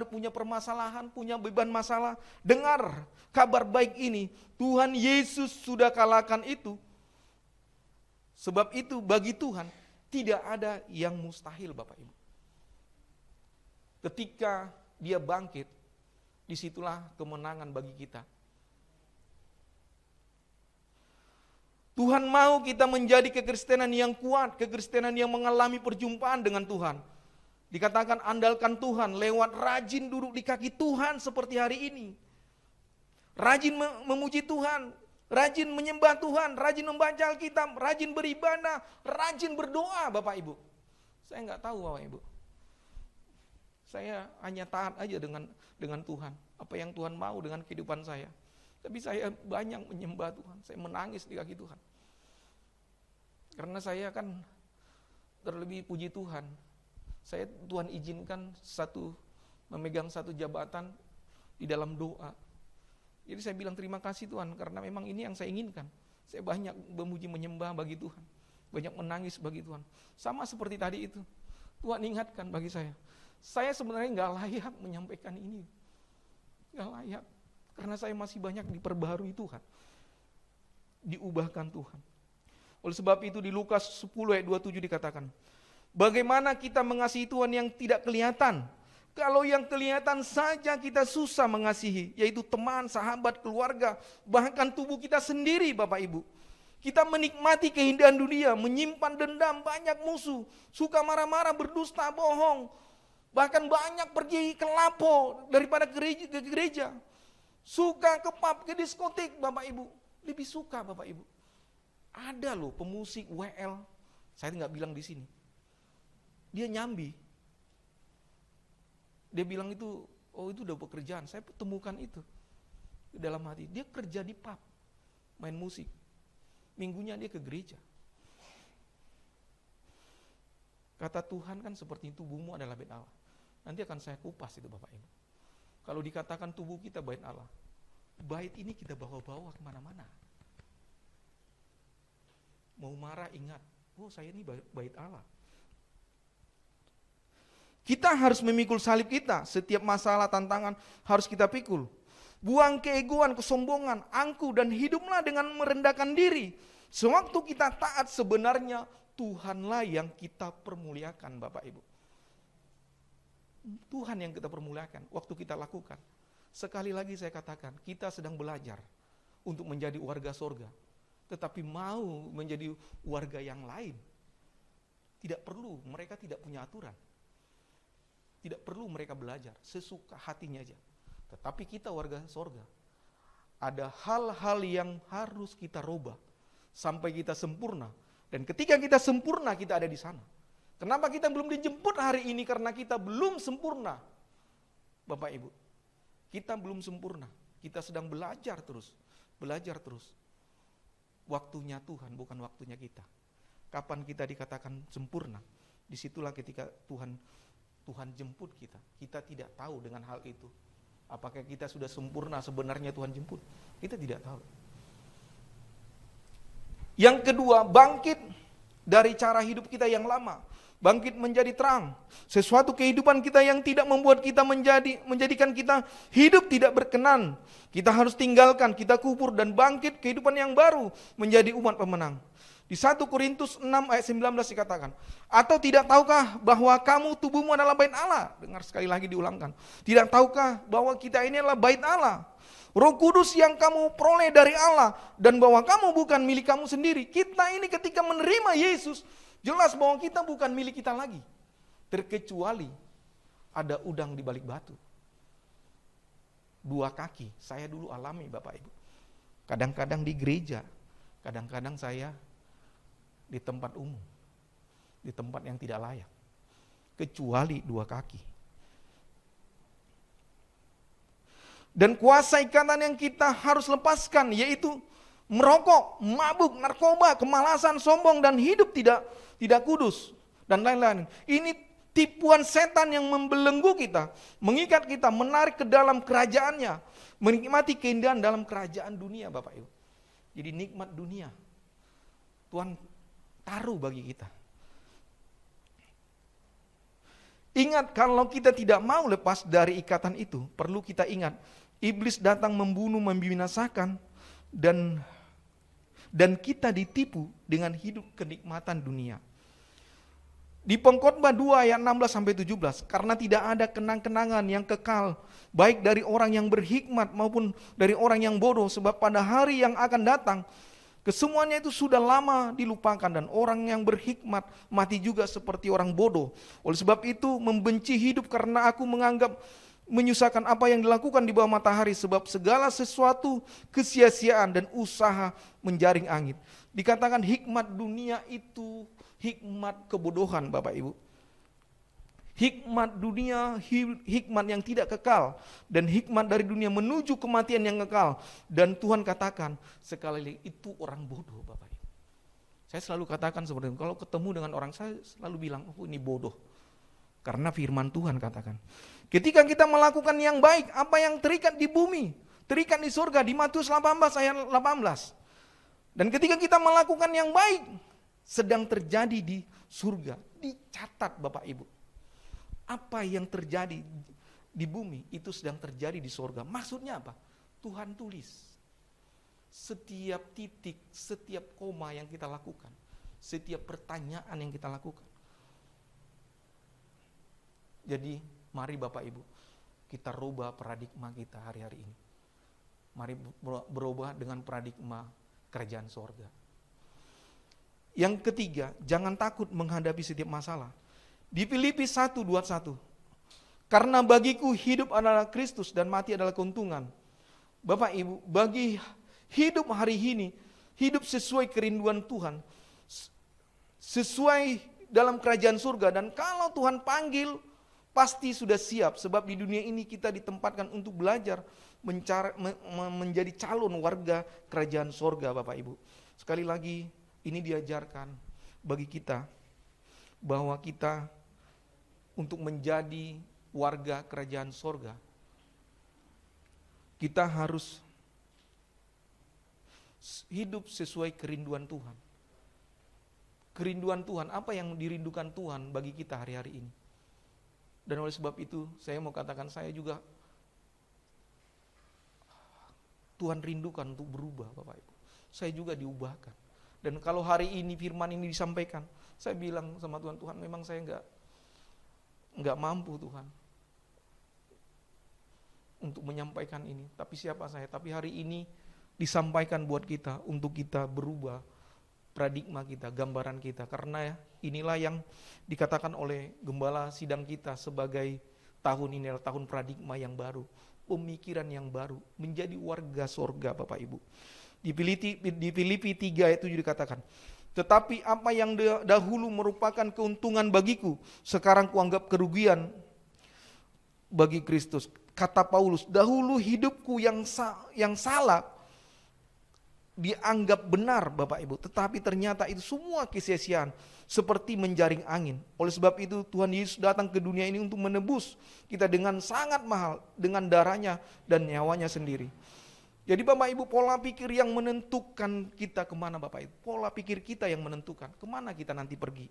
punya permasalahan, punya beban masalah? Dengar kabar baik ini, Tuhan Yesus sudah kalahkan itu. Sebab itu bagi Tuhan tidak ada yang mustahil Bapak Ibu. Ketika dia bangkit, disitulah kemenangan bagi kita. Tuhan mau kita menjadi kekristenan yang kuat, kekristenan yang mengalami perjumpaan dengan Tuhan. Dikatakan andalkan Tuhan lewat rajin duduk di kaki Tuhan seperti hari ini. Rajin memuji Tuhan, rajin menyembah Tuhan, rajin membaca Alkitab, rajin beribadah, rajin berdoa Bapak Ibu. Saya nggak tahu Bapak Ibu. Saya hanya taat aja dengan Tuhan. Apa yang Tuhan mau dengan kehidupan saya. Tapi saya banyak menyembah Tuhan, saya menangis di kaki Tuhan. Karena saya kan terlebih puji Tuhan, Tuhan izinkan memegang satu jabatan di dalam doa. Jadi saya bilang terima kasih Tuhan, karena memang ini yang saya inginkan. Saya banyak memuji menyembah bagi Tuhan, banyak menangis bagi Tuhan. Sama seperti tadi itu, Tuhan ingatkan bagi saya sebenarnya nggak layak menyampaikan ini, nggak layak. Karena saya masih banyak diperbaharui Tuhan, diubahkan Tuhan. Oleh sebab itu di Lukas 10 ayat 27 dikatakan, bagaimana kita mengasihi Tuhan yang tidak kelihatan? Kalau yang kelihatan saja kita susah mengasihi, yaitu teman, sahabat, keluarga, bahkan tubuh kita sendiri Bapak Ibu. Kita menikmati keindahan dunia, menyimpan dendam, banyak musuh, suka marah-marah, berdusta, bohong. Bahkan banyak pergi ke lapo daripada ke gereja. Suka ke pub, ke diskotik Bapak Ibu. Lebih suka Bapak Ibu. Ada loh pemusik WL, saya nggak bilang di sini. Dia nyambi. Dia bilang itu udah pekerjaan. Saya temukan itu di dalam hati. Dia kerja di pub, main musik. Minggunya dia ke gereja. Kata Tuhan kan seperti tubuhmu adalah bait Allah. Nanti akan saya kupas itu Bapak Ibu. Kalau dikatakan tubuh kita bait Allah, bait ini kita bawa-bawa kemana-mana. Mau marah ingat, saya ini bait Allah. Kita harus memikul salib kita, setiap masalah, tantangan harus kita pikul. Buang keegoan, kesombongan, angku, dan hiduplah dengan merendahkan diri. Sewaktu kita taat sebenarnya Tuhanlah yang kita permuliakan Bapak Ibu. Tuhan yang kita permuliakan, waktu kita lakukan. Sekali lagi saya katakan, kita sedang belajar untuk menjadi warga sorga. Tetapi mau menjadi warga yang lain. Tidak perlu, mereka tidak punya aturan. Tidak perlu mereka belajar, sesuka hatinya aja. Tetapi kita warga sorga, ada hal-hal yang harus kita rubah sampai kita sempurna, Dan ketika kita sempurna, kita ada di sana. Kenapa kita belum dijemput hari ini? Karena kita belum sempurna. Bapak Ibu, kita belum sempurna. Kita sedang belajar terus. Belajar terus. Waktunya Tuhan, bukan waktunya kita. Kapan kita dikatakan sempurna? Disitulah ketika Tuhan jemput kita. Kita tidak tahu dengan hal itu. Apakah kita sudah sempurna sebenarnya Tuhan jemput? Kita tidak tahu. Yang kedua, bangkit dari cara hidup kita yang lama. Bangkit menjadi terang. Sesuatu kehidupan kita yang tidak membuat kita menjadikan kita hidup tidak berkenan. Kita harus tinggalkan, kita kubur dan bangkit kehidupan yang baru menjadi umat pemenang. Di 1 Korintus 6 ayat 19 dikatakan, atau tidak tahukah bahwa kamu tubuhmu adalah bait Allah? Dengar sekali lagi diulangkan. Tidak tahukah bahwa kita ini adalah bait Allah? Roh Kudus yang kamu peroleh dari Allah dan bahwa kamu bukan milik kamu sendiri. Kita ini ketika menerima Yesus, jelas bahwa kita bukan milik kita lagi. Terkecuali ada udang di balik batu. 2 kaki, saya dulu alami Bapak Ibu. Kadang-kadang di gereja, kadang-kadang saya di tempat umum, di tempat yang tidak layak, kecuali 2 kaki. Dan kuasa ikatan yang kita harus lepaskan, yaitu merokok, mabuk, narkoba, kemalasan, sombong, dan hidup tidak kudus, dan lain-lain. Ini tipuan setan yang membelenggu kita, mengikat kita, menarik ke dalam kerajaannya, menikmati keindahan dalam kerajaan dunia, Bapak Ibu. Jadi nikmat dunia Tuhan taruh bagi kita. Ingat, kalau kita tidak mau lepas dari ikatan itu, perlu kita ingat, iblis datang membunuh, membinasakan, dan kita ditipu dengan hidup kenikmatan dunia. Di Pengkhotbah 2 ayat 16-17, karena tidak ada kenang-kenangan yang kekal, baik dari orang yang berhikmat maupun dari orang yang bodoh, sebab pada hari yang akan datang, kesemuanya itu sudah lama dilupakan dan orang yang berhikmat mati juga seperti orang bodoh. Oleh sebab itu membenci hidup karena aku menganggap menyusahkan apa yang dilakukan di bawah matahari, sebab segala sesuatu kesia-siaan dan usaha menjaring angin. Dikatakan hikmat dunia itu hikmat kebodohan, Bapak Ibu. Hikmat dunia, hikmat yang tidak kekal, dan hikmat dari dunia menuju kematian yang kekal. Dan Tuhan katakan sekali lagi, itu orang bodoh, Bapak Ibu. Saya selalu katakan seperti itu, kalau ketemu dengan orang saya selalu bilang, oh ini bodoh. Karena firman Tuhan katakan, ketika kita melakukan yang baik, apa yang terikat di bumi, terikat di surga, di Matius 18 ayat 18. Dan ketika kita melakukan yang baik, sedang terjadi di surga. Dicatat Bapak Ibu. Apa yang terjadi di bumi itu sedang terjadi di surga. Maksudnya apa? Tuhan tulis. Setiap titik, setiap koma yang kita lakukan, setiap pertanyaan yang kita lakukan. Jadi mari Bapak Ibu, kita rubah paradigma kita hari-hari ini. Mari berubah dengan paradigma kerajaan surga. Yang ketiga, jangan takut menghadapi setiap masalah. Di Filipi 1:21, karena bagiku hidup adalah Kristus dan mati adalah keuntungan. Bapak Ibu, bagi hidup hari ini, hidup sesuai kerinduan Tuhan, sesuai dalam kerajaan surga, dan kalau Tuhan panggil, pasti sudah siap, sebab di dunia ini kita ditempatkan untuk belajar menjadi calon warga kerajaan surga, Bapak Ibu. Sekali lagi, ini diajarkan bagi kita, bahwa kita untuk menjadi warga kerajaan surga, kita harus hidup sesuai kerinduan Tuhan. Kerinduan Tuhan, apa yang dirindukan Tuhan bagi kita hari-hari ini. Dan oleh sebab itu, saya mau katakan, saya juga Tuhan rindukan untuk berubah, Bapak Ibu. Saya juga diubahkan. Dan kalau hari ini firman ini disampaikan, saya bilang sama Tuhan, Tuhan memang saya enggak mampu Tuhan untuk menyampaikan ini. Tapi siapa saya? Tapi hari ini disampaikan buat kita, untuk kita berubah paradigma kita, gambaran kita. Karena inilah yang dikatakan oleh gembala sidang kita sebagai tahun ini adalah tahun paradigma yang baru, pemikiran yang baru, menjadi warga surga, Bapak Ibu. Di Filipi 3 ayat 7 dikatakan, Tetapi apa yang dahulu merupakan keuntungan bagiku, sekarang kuanggap kerugian bagi Kristus. Kata Paulus, dahulu hidupku yang salah dianggap benar Bapak Ibu, tetapi ternyata itu semua kesia-siaan, seperti menjaring angin. Oleh sebab itu Tuhan Yesus datang ke dunia ini untuk menebus kita dengan sangat mahal, dengan darahnya dan nyawanya sendiri. Jadi Bapak Ibu, pola pikir yang menentukan kita kemana Bapak Ibu. Pola pikir kita yang menentukan kemana kita nanti pergi.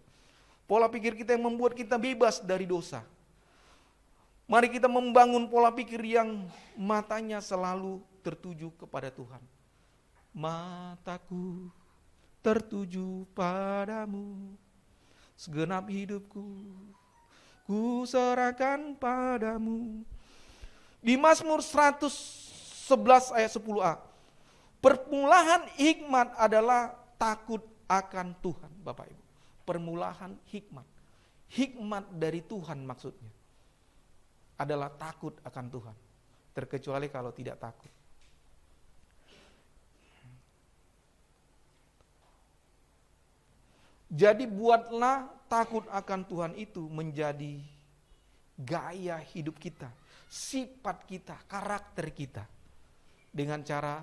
Pola pikir kita yang membuat kita bebas dari dosa. Mari kita membangun pola pikir yang matanya selalu tertuju kepada Tuhan. Mataku tertuju padamu, segenap hidupku ku serahkan padamu. Di Mazmur 111 ayat 10a, permulaan hikmat adalah takut akan Tuhan Bapak Ibu. Permulaan hikmat. Hikmat dari Tuhan maksudnya adalah takut akan Tuhan. Terkecuali kalau tidak takut. Jadi buatlah takut akan Tuhan itu menjadi gaya hidup kita, sifat kita, karakter kita. Dengan cara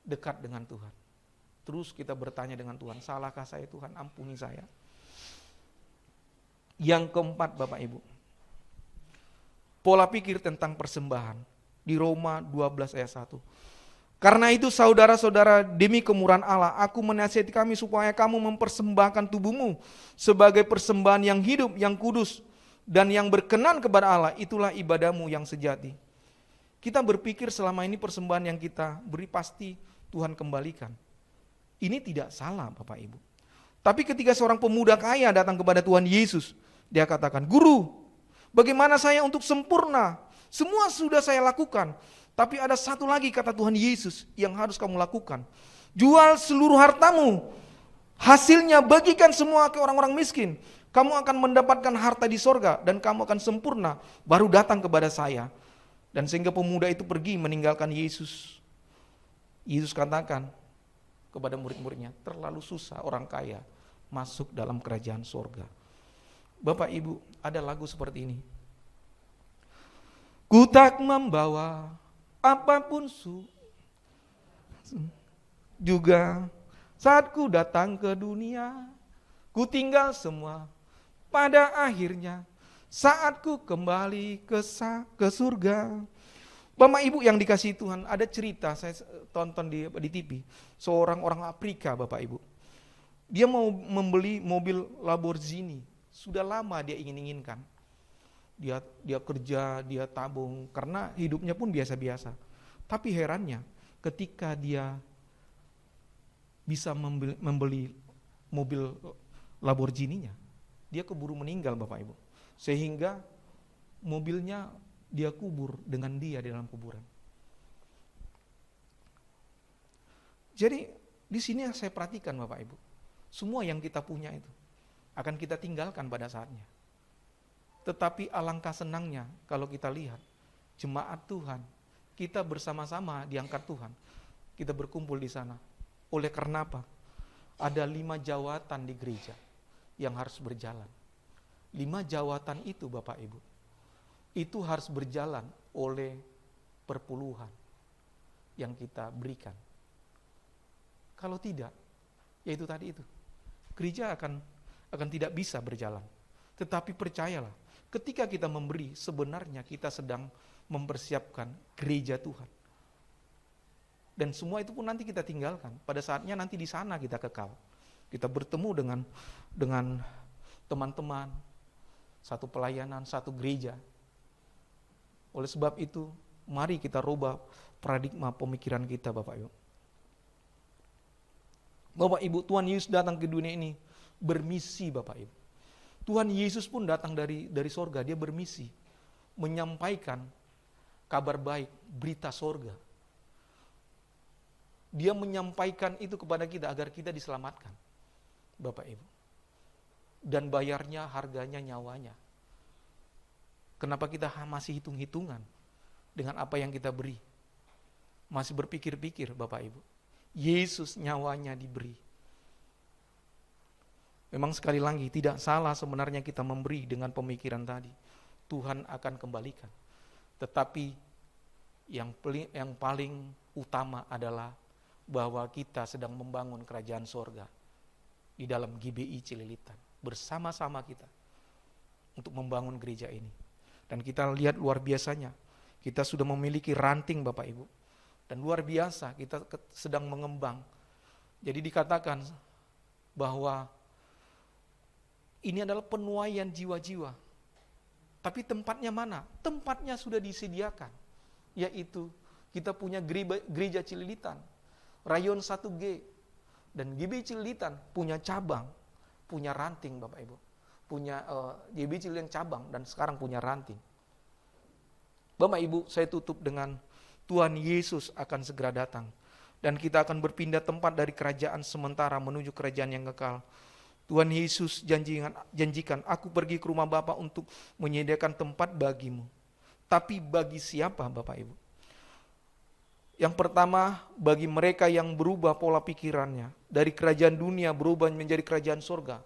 dekat dengan Tuhan. Terus kita bertanya dengan Tuhan, salahkah saya Tuhan, ampuni saya. Yang keempat Bapak Ibu, pola pikir tentang persembahan. Di Roma 12 ayat 1. Karena itu saudara-saudara, demi kemurahan Allah, aku menasihati kami supaya kamu mempersembahkan tubuhmu sebagai persembahan yang hidup, yang kudus, dan yang berkenan kepada Allah. Itulah ibadahmu yang sejati. Kita berpikir selama ini persembahan yang kita beri pasti Tuhan kembalikan. Ini tidak salah Bapak Ibu. Tapi ketika seorang pemuda kaya datang kepada Tuhan Yesus, dia katakan, "Guru, bagaimana saya untuk sempurna? Semua sudah saya lakukan. Tapi ada satu lagi kata Tuhan Yesus yang harus kamu lakukan. Jual seluruh hartamu, hasilnya bagikan semua ke orang-orang miskin. Kamu akan mendapatkan harta di sorga dan kamu akan sempurna, baru datang kepada saya." Dan sehingga pemuda itu pergi meninggalkan Yesus. Yesus katakan kepada murid-muridnya, terlalu susah orang kaya masuk dalam kerajaan sorga. Bapak Ibu, ada lagu seperti ini. Ku tak membawa apapun juga saat ku datang ke dunia, ku tinggal semua pada akhirnya saat ku kembali ke surga. Bapak Ibu yang dikasihi Tuhan, ada cerita saya tonton di TV, seorang orang Afrika Bapak Ibu. Dia mau membeli mobil Lamborghini, sudah lama dia inginkan. Dia kerja, dia tabung, karena hidupnya pun biasa-biasa. Tapi herannya, ketika dia bisa membeli mobil Lamborghini-nya, dia keburu meninggal Bapak Ibu. Sehingga mobilnya dia kubur dengan dia di dalam kuburan. Jadi di sini saya perhatikan Bapak Ibu, semua yang kita punya itu akan kita tinggalkan pada saatnya. Tetapi alangkah senangnya kalau kita lihat jemaat Tuhan, kita bersama-sama diangkat Tuhan, kita berkumpul di sana. Oleh karena apa? Ada 5 jawatan di gereja yang harus berjalan. 5 jawatan itu Bapak Ibu, itu harus berjalan oleh perpuluhan yang kita berikan. Kalau tidak, yaitu tadi itu, gereja akan tidak bisa berjalan. Tetapi percayalah, ketika kita memberi, sebenarnya kita sedang mempersiapkan gereja Tuhan. Dan semua itu pun nanti kita tinggalkan. Pada saatnya nanti di sana kita kekal. Kita bertemu dengan teman-teman, satu pelayanan, satu gereja. Oleh sebab itu, mari kita rubah paradigma pemikiran kita Bapak Ibu. Bapak Ibu, Tuhan Yesus datang ke dunia ini bermisi Bapak Ibu. Tuhan Yesus pun datang dari sorga, dia bermisi menyampaikan kabar baik, berita sorga. Dia menyampaikan itu kepada kita agar kita diselamatkan, Bapak Ibu. Dan bayarnya, harganya, nyawanya. Kenapa kita masih hitung-hitungan dengan apa yang kita beri? Masih berpikir-pikir Bapak Ibu. Yesus nyawanya diberi. Memang sekali lagi tidak salah sebenarnya kita memberi dengan pemikiran tadi. Tuhan akan kembalikan. Tetapi yang paling utama adalah bahwa kita sedang membangun kerajaan sorga di dalam GBI Cililitan. Bersama-sama kita untuk membangun gereja ini. Dan kita lihat luar biasanya, kita sudah memiliki ranting Bapak Ibu. Dan luar biasa kita sedang mengembang. Jadi dikatakan bahwa ini adalah penuaian jiwa-jiwa. Tapi tempatnya mana? Tempatnya sudah disediakan. Yaitu kita punya gereja Cililitan, Rayon 1G. Dan GBI Cililitan punya cabang, punya ranting Bapak Ibu. Punya GBI Cililitan cabang dan sekarang punya ranting. Bapak Ibu, saya tutup dengan Tuhan Yesus akan segera datang. Dan kita akan berpindah tempat dari kerajaan sementara menuju kerajaan yang kekal. Tuhan Yesus janjikan, aku pergi ke rumah Bapa untuk menyediakan tempat bagimu. Tapi bagi siapa Bapak Ibu? Yang pertama, bagi mereka yang berubah pola pikirannya. Dari kerajaan dunia berubah menjadi kerajaan surga.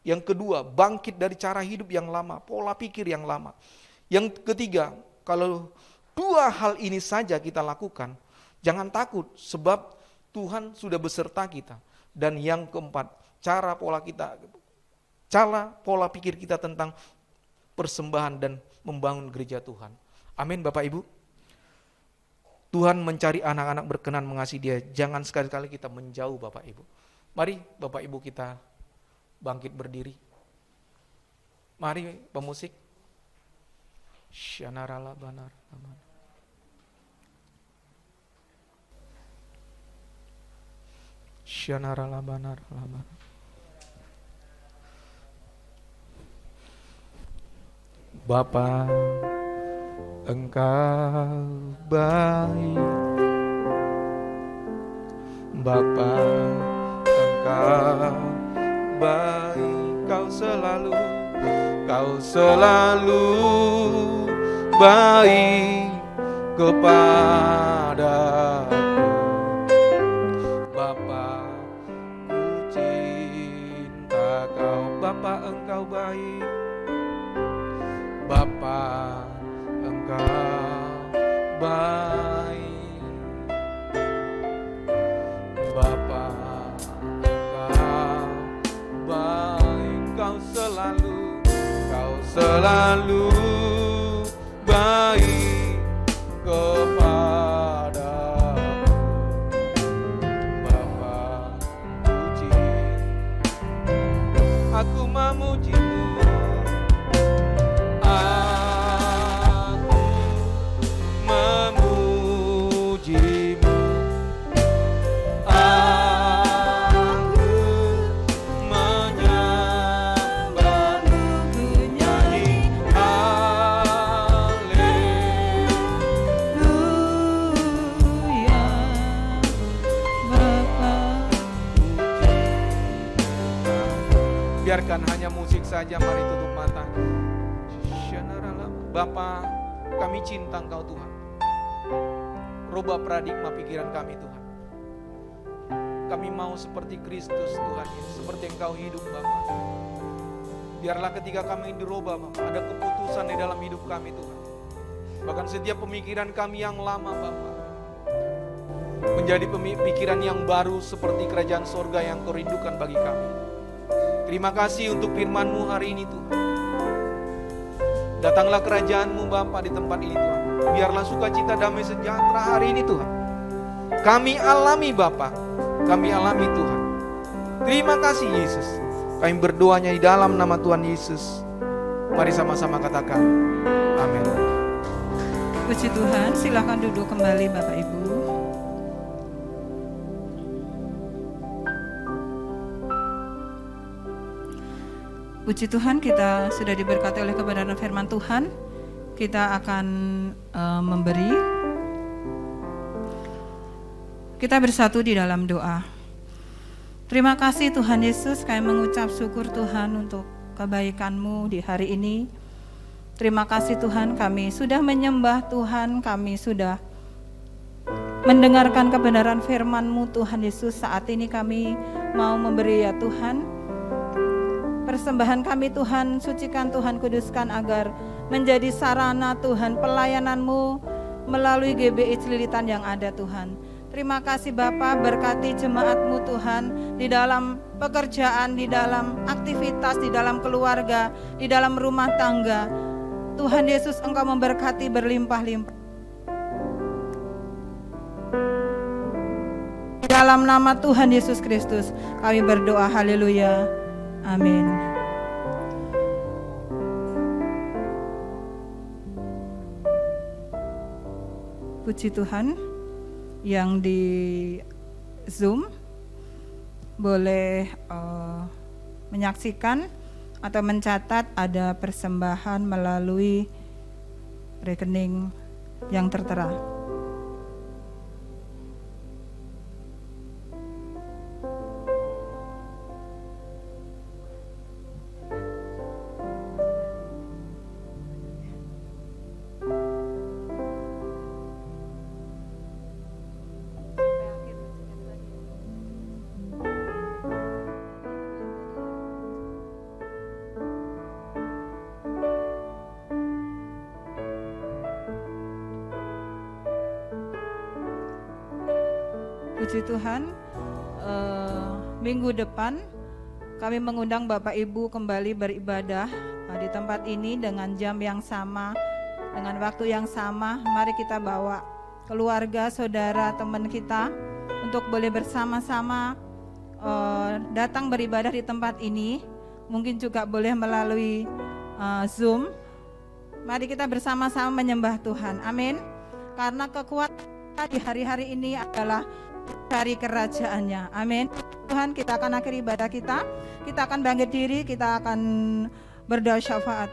Yang kedua, bangkit dari cara hidup yang lama, pola pikir yang lama. Yang ketiga, kalau dua hal ini saja kita lakukan, jangan takut sebab Tuhan sudah beserta kita. Dan yang keempat, cara pola pikir kita tentang persembahan dan membangun gereja Tuhan. Amin Bapak Ibu. Tuhan mencari anak-anak berkenan mengasihi Dia. Jangan sekali-kali kita menjauh Bapak Ibu. Mari Bapak Ibu kita bangkit berdiri. Mari pemusik. Syanarala banar aman. Syanarala banar aman. Bapa, Engkau baik. Bapa, Engkau baik. Kau selalu baik kepadaku. Bapa, ku cinta Kau. Bapa, Engkau baik. Bapa, Engkau baik. Bapa, Engkau baik. Kau selalu baik kepadaku. Bapa, puji, aku memuji-Mu. Biarkan hanya musik saja, mari tutup mata. Bapa, kami cinta Engkau Tuhan. Rubah paradigma pikiran kami Tuhan. Kami mau seperti Kristus Tuhan, seperti Engkau hidup Bapa. Biarlah ketika kami dirubah Bapa, ada keputusan di dalam hidup kami Tuhan. Bahkan setiap pemikiran kami yang lama Bapa menjadi pemikiran yang baru seperti kerajaan sorga yang Kau rindukan bagi kami. Terima kasih untuk firman-Mu hari ini Tuhan. Datanglah kerajaan-Mu Bapa di tempat ini Tuhan. Biarlah sukacita damai sejahtera hari ini Tuhan kami alami Bapa. Kami alami Tuhan. Terima kasih Yesus. Kami berdoanya di dalam nama Tuhan Yesus. Mari sama-sama katakan amin. Puji Tuhan, silakan duduk kembali Bapak Ibu. Puji Tuhan, kita sudah diberkati oleh kebenaran firman Tuhan. Kita akan memberi. Kita bersatu di dalam doa. Terima kasih Tuhan Yesus, kami mengucap syukur Tuhan untuk kebaikan-Mu di hari ini. Terima kasih Tuhan, kami sudah menyembah Tuhan, kami sudah mendengarkan kebenaran firman-Mu Tuhan Yesus. Saat ini kami mau memberi ya Tuhan, persembahan kami Tuhan, sucikan Tuhan, kuduskan agar menjadi sarana Tuhan pelayanan-Mu melalui GBI Celilitan yang ada Tuhan. Terima kasih Bapa, berkati jemaat-Mu Tuhan di dalam pekerjaan, di dalam aktivitas, di dalam keluarga, di dalam rumah tangga. Tuhan Yesus, Engkau memberkati berlimpah-limpah. Dalam nama Tuhan Yesus Kristus kami berdoa, haleluya, amin. Puji Tuhan. Yang di Zoom boleh menyaksikan atau mencatat ada persembahan melalui rekening yang tertera. Puji Tuhan, minggu depan kami mengundang Bapak Ibu kembali beribadah di tempat ini dengan jam yang sama, dengan waktu yang sama. Mari kita bawa keluarga, saudara, teman kita untuk boleh bersama-sama datang beribadah di tempat ini. Mungkin juga boleh melalui Zoom. Mari kita bersama-sama menyembah Tuhan, amin. Karena kekuatan di hari-hari ini adalah dari kerajaannya, amin. Tuhan, kita akan akhiri ibadah kita akan bangkit diri, kita akan berdoa syafaat.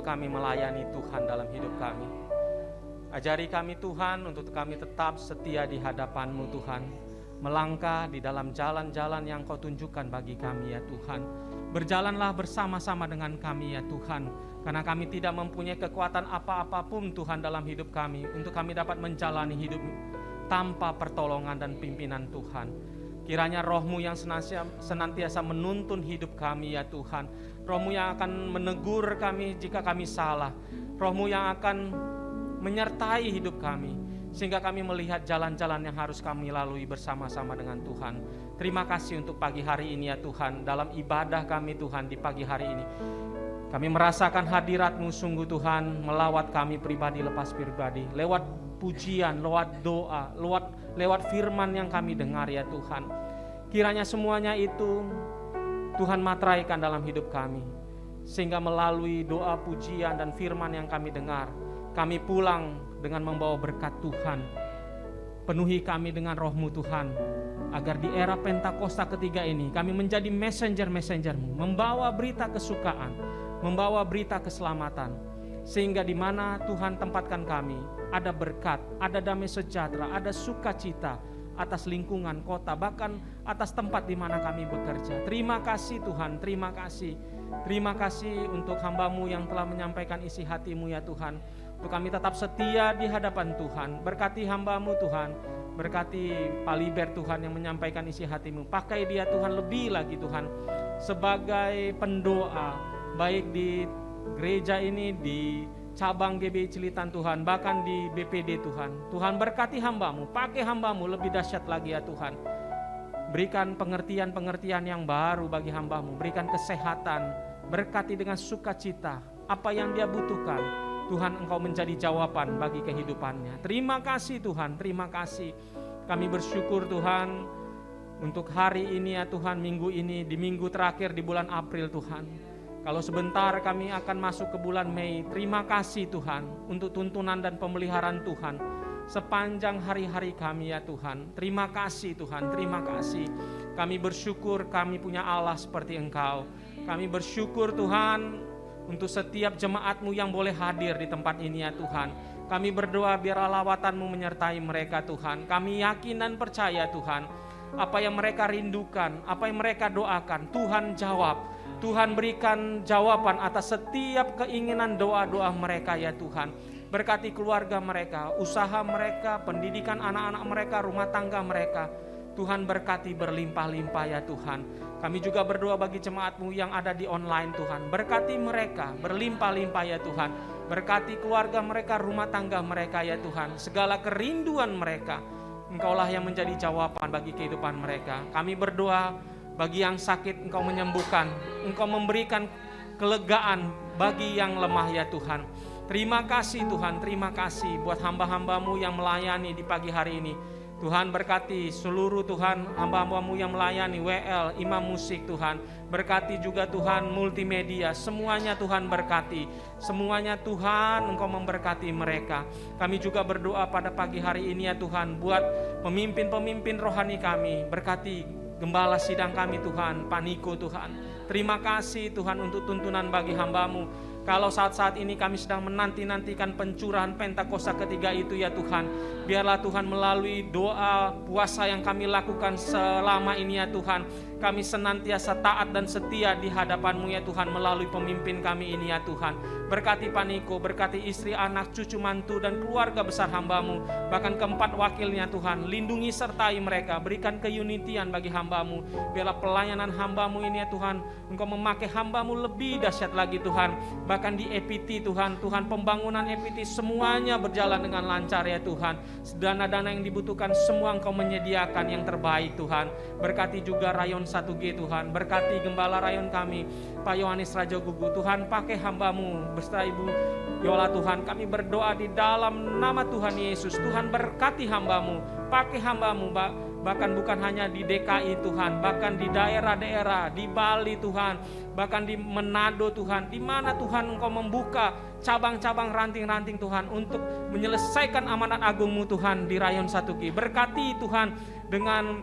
Kami melayani Tuhan dalam hidup kami. Ajari kami Tuhan untuk kami tetap setia di hadapan-Mu Tuhan, melangkah di dalam jalan-jalan yang Kau tunjukkan bagi kami ya Tuhan. Berjalanlah bersama-sama dengan kami ya Tuhan, karena kami tidak mempunyai kekuatan apa-apapun Tuhan dalam hidup kami, untuk kami dapat menjalani hidup tanpa pertolongan dan pimpinan Tuhan. Kiranya Roh-Mu yang senantiasa menuntun hidup kami ya Tuhan. Roh-Mu yang akan menegur kami jika kami salah. Roh-Mu yang akan menyertai hidup kami, sehingga kami melihat jalan-jalan yang harus kami lalui bersama-sama dengan Tuhan. Terima kasih untuk pagi hari ini ya Tuhan. Dalam ibadah kami Tuhan di pagi hari ini, kami merasakan hadirat-Mu sungguh Tuhan, melawat kami pribadi lepas pribadi, lewat pujian, lewat doa, lewat firman yang kami dengar ya Tuhan. Kiranya semuanya itu Tuhan materaikan dalam hidup kami, sehingga melalui doa, pujian, dan firman yang kami dengar, kami pulang dengan membawa berkat Tuhan. Penuhi kami dengan Roh-Mu Tuhan, agar di era Pentakosta ketiga ini kami menjadi messenger-Mu, membawa berita kesukaan, membawa berita keselamatan, sehingga di mana Tuhan tempatkan kami, ada berkat, ada damai sejahtera, ada sukacita atas lingkungan kota, bahkan atas tempat di mana kami bekerja. Terima kasih Tuhan, terima kasih. Terima kasih untuk hamba-Mu yang telah menyampaikan isi hati-Mu ya Tuhan. Untuk kami tetap setia di hadapan Tuhan. Berkati hamba-Mu Tuhan. Berkati Pak Liber Tuhan yang menyampaikan isi hati-Mu. Pakai dia Tuhan lebih lagi Tuhan. Sebagai pendoa. Baik di gereja ini, di cabang GBI Cilitan Tuhan. Bahkan di BPD Tuhan. Tuhan berkati hamba-Mu. Pakai hamba-Mu lebih dahsyat lagi ya Tuhan. Berikan pengertian-pengertian yang baru bagi hamba-Mu. Berikan kesehatan. Berkati dengan sukacita apa yang dia butuhkan. Tuhan, Engkau menjadi jawaban bagi kehidupannya. Terima kasih Tuhan, terima kasih. Kami bersyukur Tuhan untuk hari ini ya Tuhan, minggu ini, di minggu terakhir di bulan April Tuhan. Kalau sebentar kami akan masuk ke bulan Mei, terima kasih Tuhan untuk tuntunan dan pemeliharaan Tuhan sepanjang hari-hari kami ya Tuhan. Terima kasih Tuhan, terima kasih. Kami bersyukur kami punya Allah seperti Engkau. Kami bersyukur Tuhan untuk setiap jemaat-Mu yang boleh hadir di tempat ini ya Tuhan. Kami berdoa biar lawatan-Mu menyertai mereka Tuhan. Kami yakin dan percaya Tuhan, apa yang mereka rindukan, apa yang mereka doakan, Tuhan jawab. Tuhan berikan jawaban atas setiap keinginan doa-doa mereka ya Tuhan. Berkati keluarga mereka, usaha mereka, pendidikan anak-anak mereka, rumah tangga mereka. Tuhan berkati berlimpah-limpah ya Tuhan. Kami juga berdoa bagi jemaat-Mu yang ada di online Tuhan. Berkati mereka berlimpah-limpah ya Tuhan. Berkati keluarga mereka, rumah tangga mereka ya Tuhan. Segala kerinduan mereka, Engkaulah yang menjadi jawaban bagi kehidupan mereka. Kami berdoa bagi yang sakit Engkau menyembuhkan. Engkau memberikan kelegaan bagi yang lemah ya Tuhan. Terima kasih Tuhan, terima kasih buat hamba-hamba-Mu yang melayani di pagi hari ini. Tuhan berkati seluruh Tuhan hamba-hamba-Mu yang melayani WL, imam musik Tuhan. Berkati juga Tuhan multimedia, semuanya Tuhan berkati. Semuanya Tuhan Engkau memberkati mereka. Kami juga berdoa pada pagi hari ini ya Tuhan buat pemimpin-pemimpin rohani kami. Berkati gembala sidang kami Tuhan, Pak Niko Tuhan. Terima kasih Tuhan untuk tuntunan bagi hamba-Mu. Kalau saat-saat ini kami sedang menanti-nantikan pencurahan Pentakosta ketiga itu ya Tuhan. Biarlah Tuhan melalui doa puasa yang kami lakukan selama ini ya Tuhan. Kami senantiasa taat dan setia di hadapan-Mu ya Tuhan melalui pemimpin kami ini ya Tuhan. Berkati Pak Niko, berkati istri, anak, cucu, mantu dan keluarga besar hamba-Mu. Bahkan keempat wakilnya Tuhan, lindungi sertai mereka, berikan keunitian bagi hamba-Mu. Biarlah pelayanan hamba-Mu ini ya Tuhan, Engkau memakai hamba-Mu lebih dahsyat lagi Tuhan. Bahkan di EPT Tuhan, pembangunan EPT semuanya berjalan dengan lancar ya Tuhan. Dana-dana yang dibutuhkan semua Engkau menyediakan yang terbaik Tuhan. Berkati juga Rayon 1G Tuhan, berkati gembala rayon kami Pak Yohanes Raja Gugu. Tuhan pakai hamba-Mu beserta Ibu Yola Tuhan. Kami berdoa di dalam nama Tuhan Yesus. Tuhan berkati hamba-Mu, pakai hamba-Mu bahkan bukan hanya di DKI Tuhan, bahkan di daerah-daerah, di Bali Tuhan, bahkan di Manado Tuhan, di mana Tuhan Engkau membuka cabang-cabang ranting-ranting Tuhan untuk menyelesaikan amanat agung-Mu Tuhan di Rayon 1G. Berkati Tuhan dengan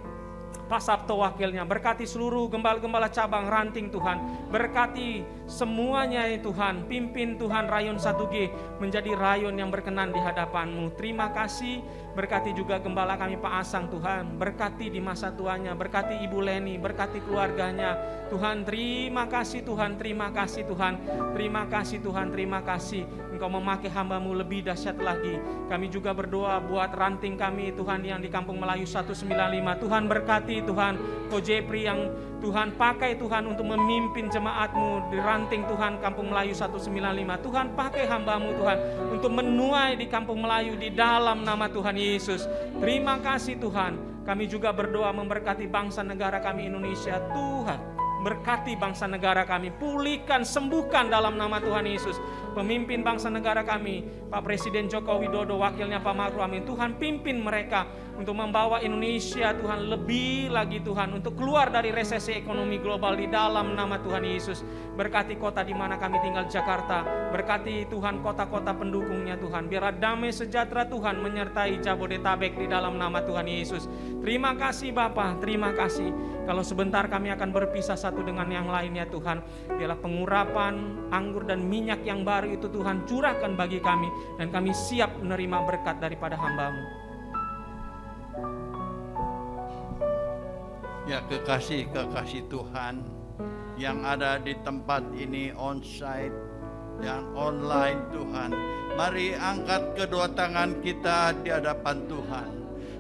Pak Sabto wakilnya, berkati seluruh gembala-gembala cabang ranting Tuhan, berkati semuanya ya Tuhan, pimpin Tuhan Rayon 1G menjadi rayon yang berkenan di hadapan-Mu. Terima kasih, berkati juga gembala kami Pak Asang Tuhan, berkati di masa tuanya, berkati Ibu Leni, berkati keluarganya Tuhan. Terima kasih Tuhan, terima kasih Tuhan, terima kasih Tuhan, terima kasih Engkau memakai hamba-Mu lebih dahsyat lagi. Kami juga berdoa buat ranting kami Tuhan yang di Kampung Melayu 195. Tuhan berkati Tuhan Ko Jepri yang Tuhan pakai Tuhan untuk memimpin jemaat-Mu di ranting Tuhan Kampung Melayu 195. Tuhan pakai hamba-Mu Tuhan untuk menuai di Kampung Melayu di dalam nama Tuhan Yesus. Terima kasih Tuhan. Kami juga berdoa memberkati bangsa negara kami Indonesia. Tuhan berkati bangsa negara kami, pulihkan, sembuhkan dalam nama Tuhan Yesus. Pemimpin bangsa negara kami, Pak Presiden Joko Widodo, wakilnya Pak Ma'ruf Amin, Tuhan pimpin mereka untuk membawa Indonesia Tuhan lebih lagi Tuhan untuk keluar dari resesi ekonomi global di dalam nama Tuhan Yesus. Berkati kota di mana kami tinggal, Jakarta, berkati Tuhan kota-kota pendukungnya Tuhan, biar damai sejahtera Tuhan menyertai Jabodetabek di dalam nama Tuhan Yesus. Terima kasih Bapa, terima kasih. Kalau sebentar kami akan berpisah satu dengan yang lainnya Tuhan, biarlah pengurapan anggur dan minyak yang baru itu Tuhan curahkan bagi kami, dan kami siap menerima berkat daripada hamba-Mu. Ya, kekasih Tuhan yang ada di tempat ini onsite, yang online Tuhan. Mari angkat kedua tangan kita di hadapan Tuhan.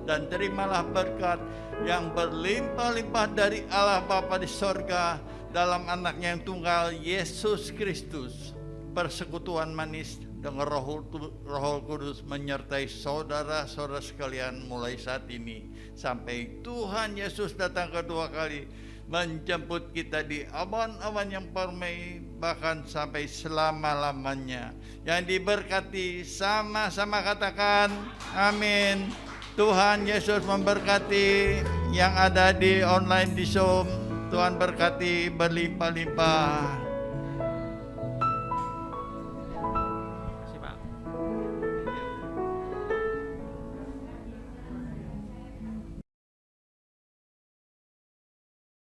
Dan terimalah berkat yang berlimpah-limpah dari Allah Bapa di sorga dalam anaknya yang tunggal Yesus Kristus. Persekutuan manis dengan Roh Kudus menyertai saudara-saudara sekalian mulai saat ini sampai Tuhan Yesus datang kedua kali menjemput kita di awan-awan yang permai, bahkan sampai selama-lamanya. Yang diberkati sama-sama katakan amin. Tuhan Yesus memberkati yang ada di online di Zoom. Tuhan berkati berlimpah-limpah.